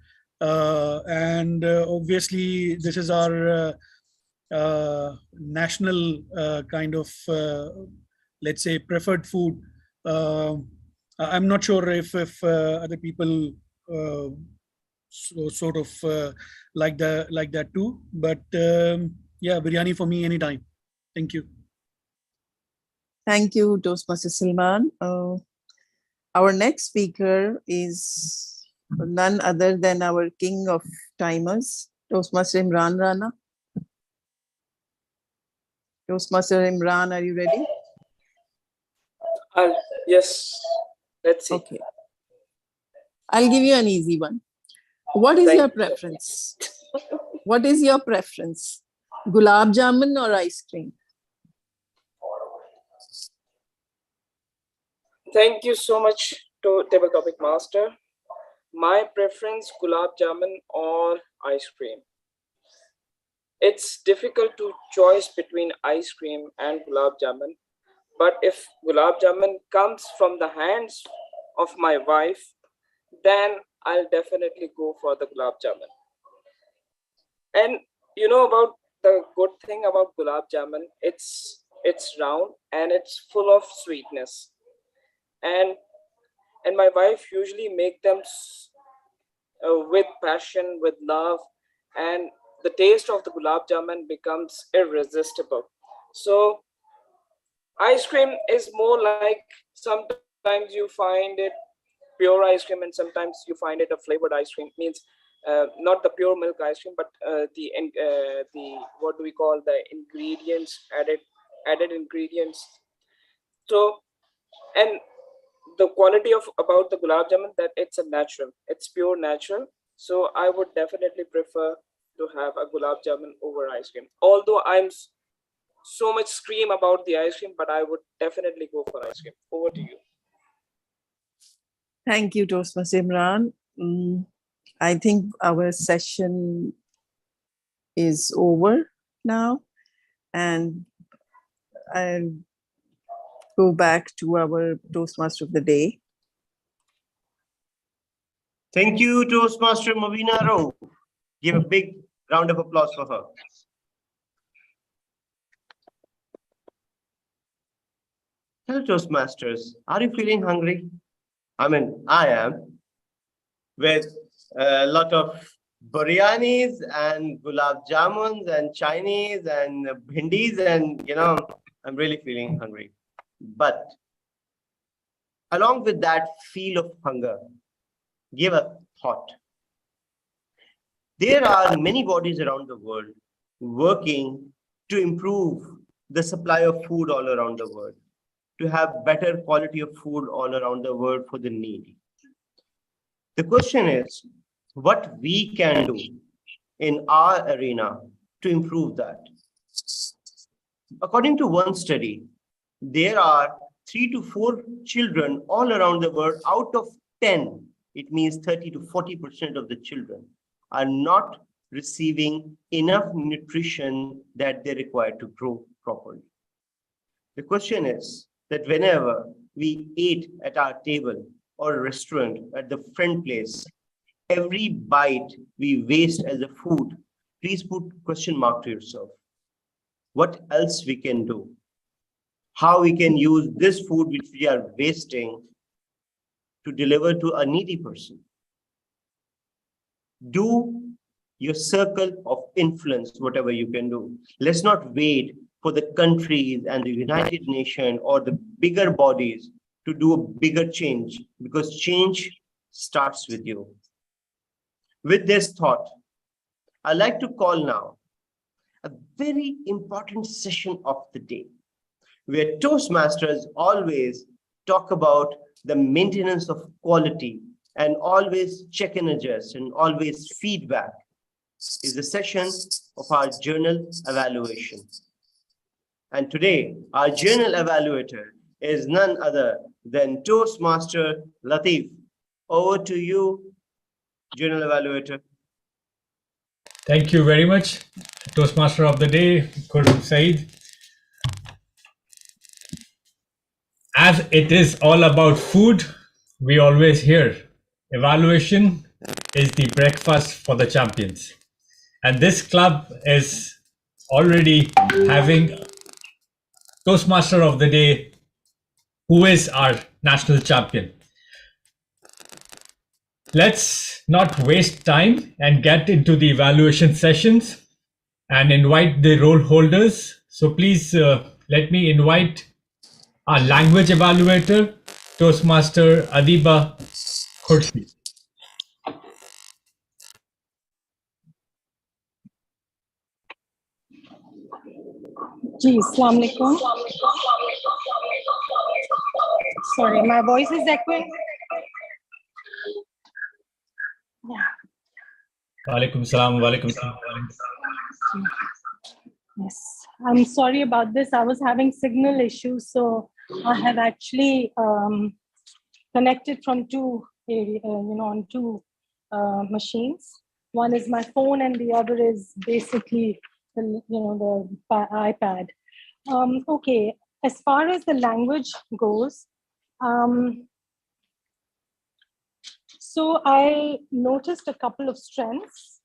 And obviously, this is our national kind of let's say preferred food. I'm not sure if other people sort of like that too, but yeah, biryani for me anytime. Thank you. Thank you, Toastmaster Salman. Our next speaker is none other than our king of timers, Toastmaster Imran Rana. Toastmaster Imran, are you ready? Yes, let's see. Okay. I'll give you an easy one. What is your preference? What is your preference? Gulab jamun or ice cream? Thank you so much to Table Topic Master. My preference, gulab jamun or ice cream. It's difficult to choose between ice cream and gulab jamun, but if gulab jamun comes from the hands of my wife, then I'll definitely go for the gulab jamun. And you know about the good thing about gulab jamun, it's round and it's full of sweetness. And my wife usually make them with passion, with love, and the taste of the gulab jamun becomes irresistible. So ice cream is more like, sometimes you find it pure ice cream and sometimes you find it a flavored ice cream. Means not the pure milk ice cream, but the what do we call, the ingredients, added ingredients. So, and the quality of about the gulab jamun, that it's a natural, it's pure natural. So I would definitely prefer to have a gulab jamun over ice cream. Although I'm so much scream about the ice cream, but I would definitely go for ice cream. Over to you. Thank you, Toastmaster Imran. I think our session is over now, and I'll go back to our Toastmaster of the day. Thank you, Toastmaster Mavina Rao. Give a big round of applause for her. Hello, Toastmasters. Are you feeling hungry? I mean, I am. With a lot of biryanis and gulab jamuns and Chinese and bhindis, and I'm really feeling hungry. But along with that feel of hunger, give a thought. There are many bodies around the world working to improve the supply of food all around the world, to have better quality of food all around the world for the needy. The question is, what we can do in our arena to improve that. According to one study, there are 3 to 4 children all around the world out of 10, it means 30 to 40% of the children are not receiving enough nutrition that they require to grow properly. The question is that whenever we ate at our table or restaurant at the friend place, every bite we waste as a food, please put question mark to yourself. What else we can do? How we can use this food which we are wasting to deliver to a needy person? Do your circle of influence, whatever you can do. Let's not wait for the countries and the United Nations or the bigger bodies to do a bigger change, because change starts with you. With this thought, I'd like to call now a very important session of the day, where Toastmasters always talk about the maintenance of quality and always check and adjust and always feedback, is the session of our journal evaluation. And today, our journal evaluator is none other than Toastmaster Latif. Over to you, journal evaluator. Thank you very much, Toastmaster of the Day, Khurram Saeed. As it is all about food, we always hear evaluation is the breakfast for the champions. And this club is already having Toastmaster of the Day, who is our national champion. Let's not waste time and get into the evaluation sessions and invite the role holders. So please let me invite our language evaluator, Toastmaster Adiba Khursi. Ji, Assalamu alaikum. Sorry, my voice is echoing. Walaikum salam, walaikum salam. Yes, I'm sorry about this. I was having signal issues, so I have actually connected from two areas, on two machines. One is my phone, and the other is basically the iPad. Okay, as far as the language goes, so I noticed a couple of strengths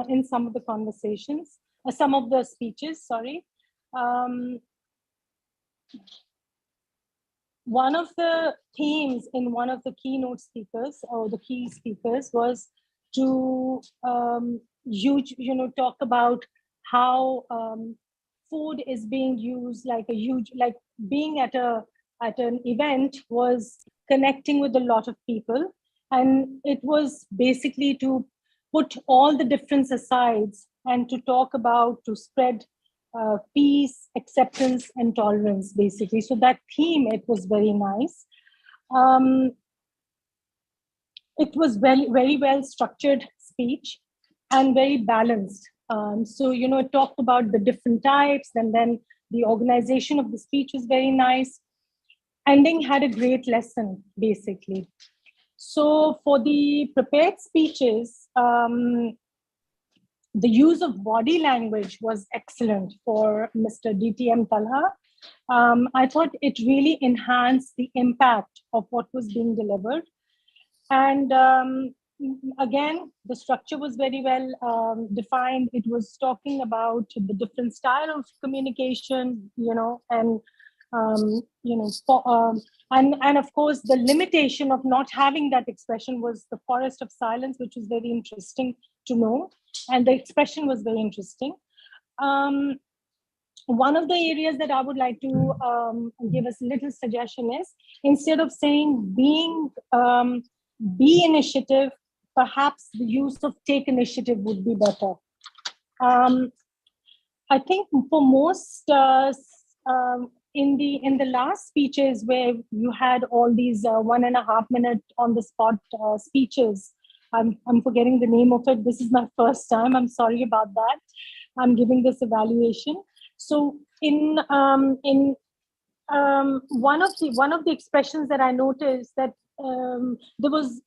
in some of the conversations, some of the speeches, sorry. One of the themes in one of the keynote speakers or the key speakers was to talk about how food is being used like being at an event was connecting with a lot of people, and it was basically to put all the difference aside and to talk about, to spread peace, acceptance, and tolerance, basically. So that theme, it was very nice. It was very, very well structured speech and very balanced. So, it talked about the different types, and then the organization of the speech was very nice. Ending had a great lesson, basically. So for the prepared speeches, the use of body language was excellent for Mr. DTM Talha. I thought it really enhanced the impact of what was being delivered. And again, the structure was very well defined. It was talking about the different style of communication, and and of course, the limitation of not having that expression was the forest of silence, which was very interesting to know. And the expression was very interesting. One of the areas that I would like to give us a little suggestion is, instead of saying be initiative, perhaps the use of take initiative would be better. I think for most in the last speeches where you had all these 1.5 minute on the spot speeches, I'm forgetting the name of it. This is my first time. I'm sorry about that. I'm giving this evaluation. So in one of the expressions that I noticed, that there was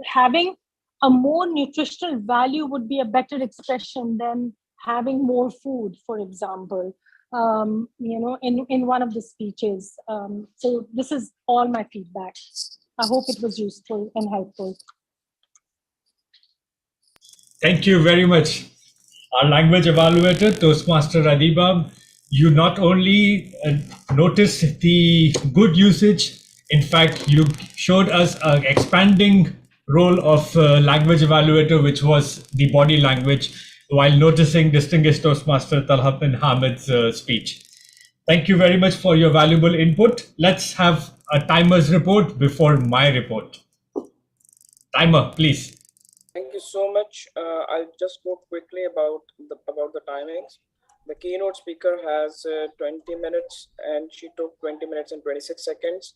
having a more nutritional value would be a better expression than having more food, for example. in one of the speeches. So this is all my feedback. I hope it was useful and helpful. Thank you very much. Our language evaluator, Toastmaster Adiba, you not only noticed the good usage, in fact, you showed us an expanding role of language evaluator, which was the body language, while noticing distinguished Toastmaster Talha bin Hamid's speech. Thank you very much for your valuable input. Let's have a timer's report before my report. Timer, please. Thank you so much. I'll just go quickly about the timings. The keynote speaker has 20 minutes and she took 20 minutes and 26 seconds.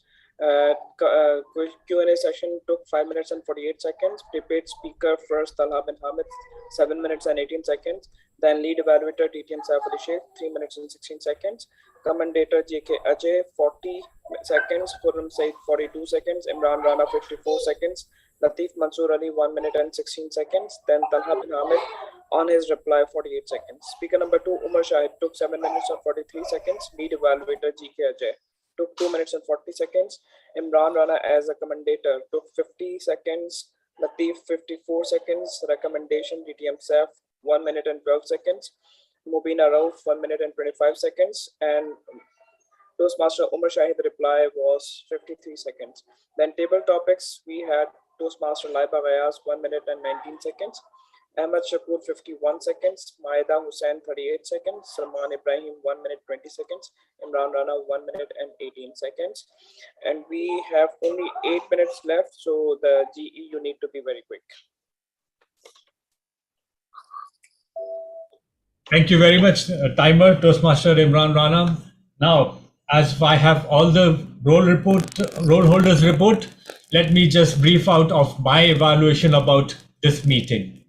Q&A session took 5 minutes and 48 seconds. Debate speaker first, Talha bin Hamid, 7 minutes and 18 seconds. Then lead evaluator, DTM Saif Ali Sheikh, 3 minutes and 16 seconds. Commentator, JK Ajay, 40 seconds. Khurram Said, 42 seconds. Imran Rana, 54 seconds. Latif Mansoor Ali, 1 minute and 16 seconds. Then Talha bin Hamid on his reply, 48 seconds. Speaker number 2, Umar Shahid, took 7 minutes and 43 seconds. Lead evaluator, GK Ajay, took 2 minutes and 40 seconds. Imran Rana as a commentator took 50 seconds. Latif, 54 seconds. Recommendation, DTM Saif, 1 minute and 12 seconds. Mubina Rauf, 1 minute and 25 seconds. And Toastmaster Umar Shahid reply was 53 seconds. Then table topics, we had Toastmaster Laiba Gayas, 1 minute and 19 seconds. Ahmad Shakur, 51 seconds. Maida Hussain, 38 seconds. Salman Ibrahim, 1 minute, 20 seconds. Imran Rana, 1 minute and 18 seconds. And we have only 8 minutes left. So the GE, you need to be very quick. Thank you very much, timer, Toastmaster Imran Rana. Now, as I have all the roll holders report, let me just brief out of my evaluation about this meeting.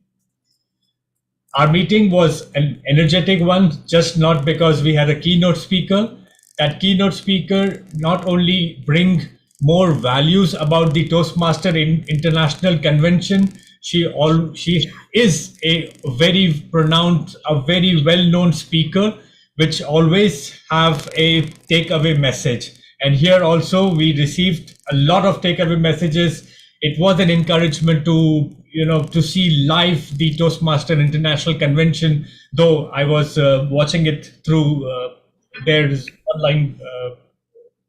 Our meeting was an energetic one, just not because we had a keynote speaker. That keynote speaker not only bring more values about the Toastmaster International Convention, she is a very pronounced, a very well-known speaker, which always have a takeaway message. And here also we received a lot of takeaway messages. It was an encouragement to, to see live the Toastmaster International Convention, though I was watching it through their online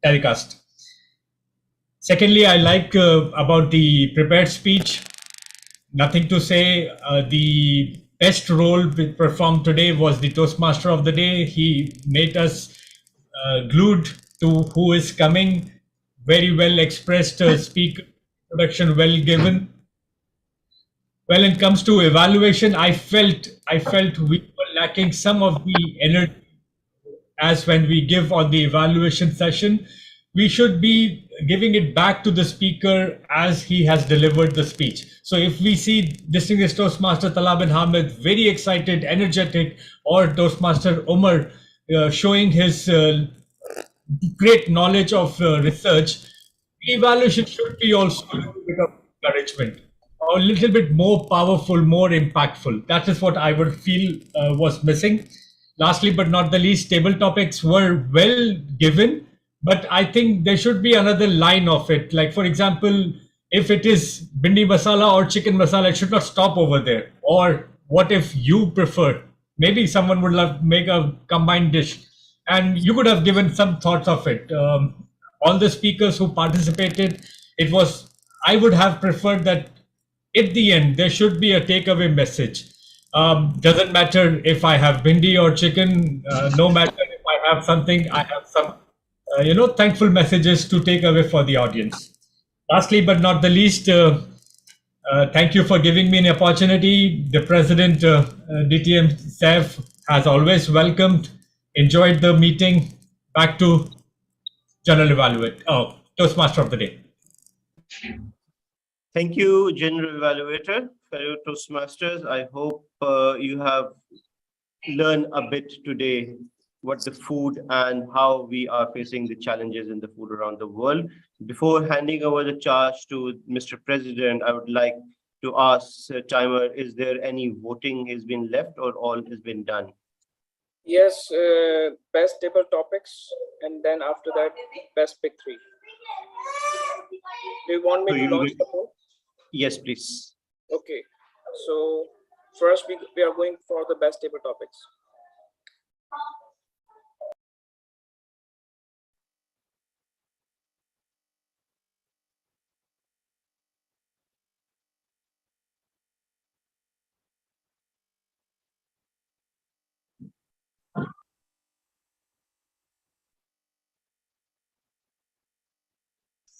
telecast. Secondly, I like about the prepared speech. Nothing to say. The best role performed today was the Toastmaster of the day. He made us glued to who is coming. Very well expressed speak, production well given. When it comes to evaluation, I felt we were lacking some of the energy as when we give on the evaluation session. We should be giving it back to the speaker as he has delivered the speech. So if we see distinguished Toastmaster Talha bin Hamid very excited, energetic, or Toastmaster Umar showing his great knowledge of research, the evaluation should be also a little bit of encouragement, or a little bit more powerful, more impactful. That is what I would feel was missing. Lastly, but not the least, table topics were well given, but I think there should be another line of it. Like, for example, if it is bhindi masala or chicken masala, it should not stop over there. Or what if you prefer? Maybe someone would love make a combined dish, and you could have given some thoughts of it. All the speakers who participated, I would have preferred that at the end, there should be a takeaway message. Doesn't matter if I have bhindi or chicken, no matter if I have something, I have some, thankful messages to take away for the audience. Lastly, but not the least, thank you for giving me an opportunity. The President, DTM Saif, has always welcomed, enjoyed the meeting. Back to Toastmaster of the Day. Thank you, General Evaluator, fellow Toastmasters. I hope you have learned a bit today what the food and how we are facing the challenges in the food around the world. Before handing over the charge to Mr. President, I would like to ask Timer, is there any voting has been left or all has been done? Yes, best table topics, and then after that, best pick 3. Do you want me to launch the poll? Yes, please. Okay, so first we are going for the best table topics.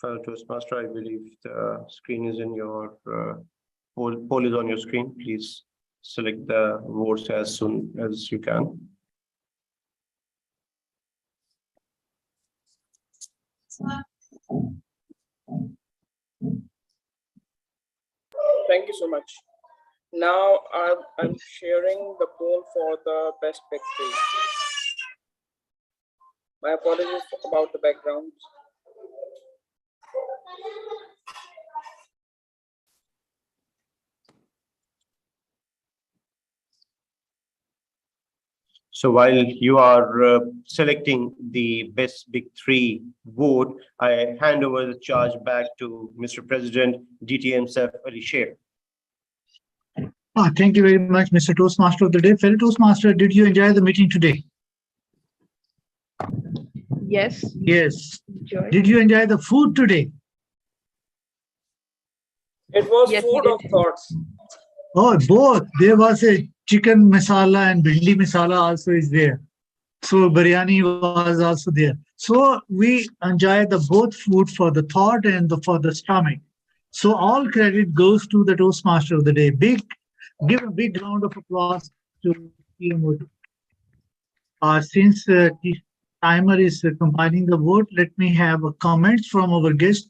Fellow Toastmaster, I believe the screen is in your poll is on your screen. Please select the votes as soon as you can. Thank you so much. Now I'm sharing the poll for the best pick 3. My apologies about the background. So while you are selecting the best big 3 vote, I hand over the charge back to Mr. President, DTM Saif Ali Sheikh. Thank you very much, Mr. Toastmaster of the Day. Fellow Toastmaster, did you enjoy the meeting today? Yes. Yes. Enjoy. Did you enjoy the food today? It was Yes, food of thoughts. Oh, both. There was a chicken masala and bhindi masala also is there. So biryani was also there. So we enjoy the both food for the thought and for the stomach. So all credit goes to the Toastmaster of the Day. Give a big round of applause to TMO. Since the timer is compiling the vote, let me have a comments from our guest.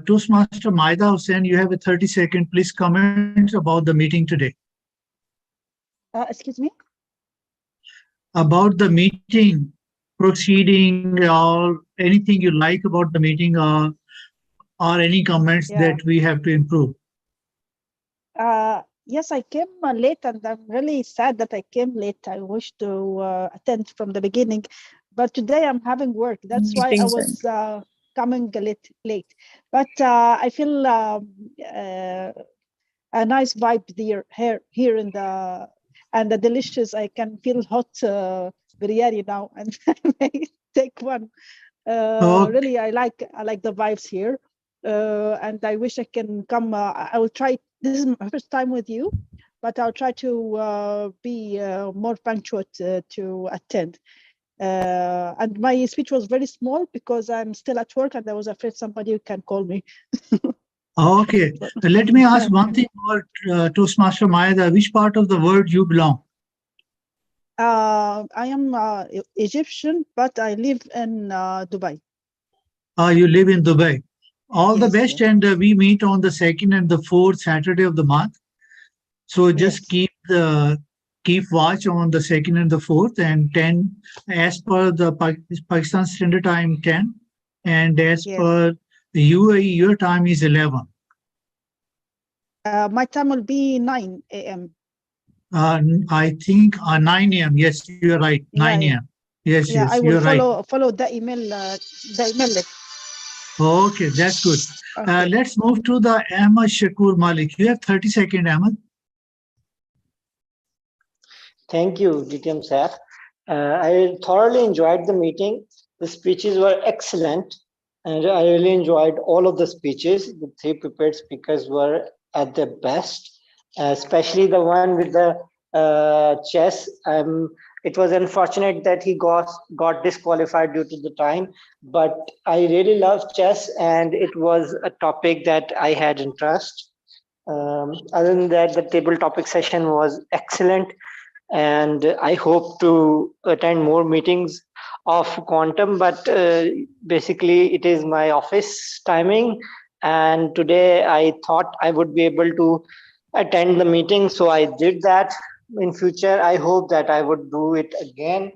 Toastmaster Maida Hussain, you have a 30-second. Please comment about the meeting today. Excuse me? About the meeting, proceeding, or anything you like about the meeting, or any comments that we have to improve. Yes, I came late, and I'm really sad that I came late. I wish to attend from the beginning, but today I'm having work. That's why I was coming late. But I feel a nice vibe here in the and the delicious. I can feel hot biryani now, and I may take one. Really, I like the vibes here, and I wish I can come. I will try. This is my first time with you, but I'll try to be more punctual to attend. And my speech was very small because I'm still at work, and I was afraid somebody can call me. Okay, let me ask one thing more, Toastmaster Maida. Which part of the world you belong? I am Egyptian, but I live in Dubai. You live in Dubai. All the best, yes. and we meet on the 2nd and the 4th Saturday of the month. So just keep watch on the 2nd and the 4th, and 10 as per the Pakistan Standard Time 10, and as per the UAE your time is 11. My time will be 9 a.m. I think 9 a.m. Yes, you're right. 9 a.m. Yes, I will you're right. follow the email list. Okay, that's good. Let's move to the Ahmad Shakur Malik. You have 30 seconds, Ahmad. Thank you, DTM sir. I thoroughly enjoyed the meeting. The speeches were excellent, and I really enjoyed all of the speeches. The 3 prepared speakers were at their best, especially the one with the chess. It was unfortunate that he got disqualified due to the time, but I really love chess, and it was a topic that I had interest. Other than that, the table topic session was excellent, and I hope to attend more meetings of Quantum, but basically it is my office timing, and today I thought I would be able to attend the meeting, so I did that. In future, I hope that I would do it again,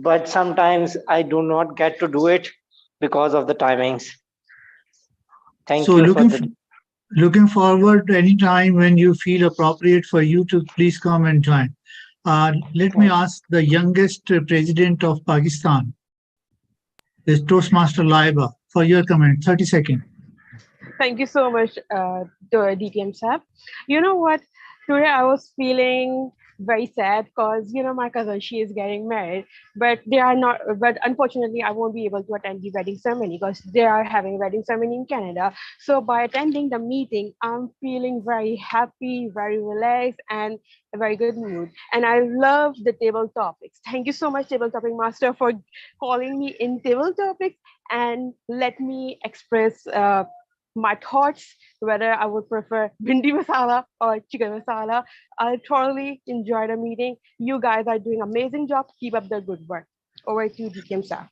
but sometimes I do not get to do it because of the timings. Thank you. Looking forward to any time when you feel appropriate for you to please come and join. Let me ask the youngest president of Pakistan, is Toastmaster Laiba, for your comment. 30 seconds. Thank you so much, DTM Sab. You know what? Today I was feeling very sad because my cousin, she is getting married, but they are not. But unfortunately, I won't be able to attend the wedding ceremony because they are having a wedding ceremony in Canada. So by attending the meeting, I'm feeling very happy, very relaxed, and a very good mood. And I love the table topics. Thank you so much, table topic master, for calling me in table topics and let me express my thoughts, whether I would prefer bhindi masala or chicken masala. I thoroughly enjoyed the meeting. You guys are doing amazing job. Keep up the good work. Over to you, DTM sir.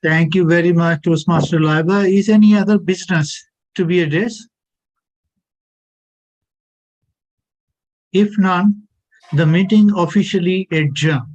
Thank you very much, Toastmaster Laiba. Is any other business to be addressed? If none, the meeting officially adjourned.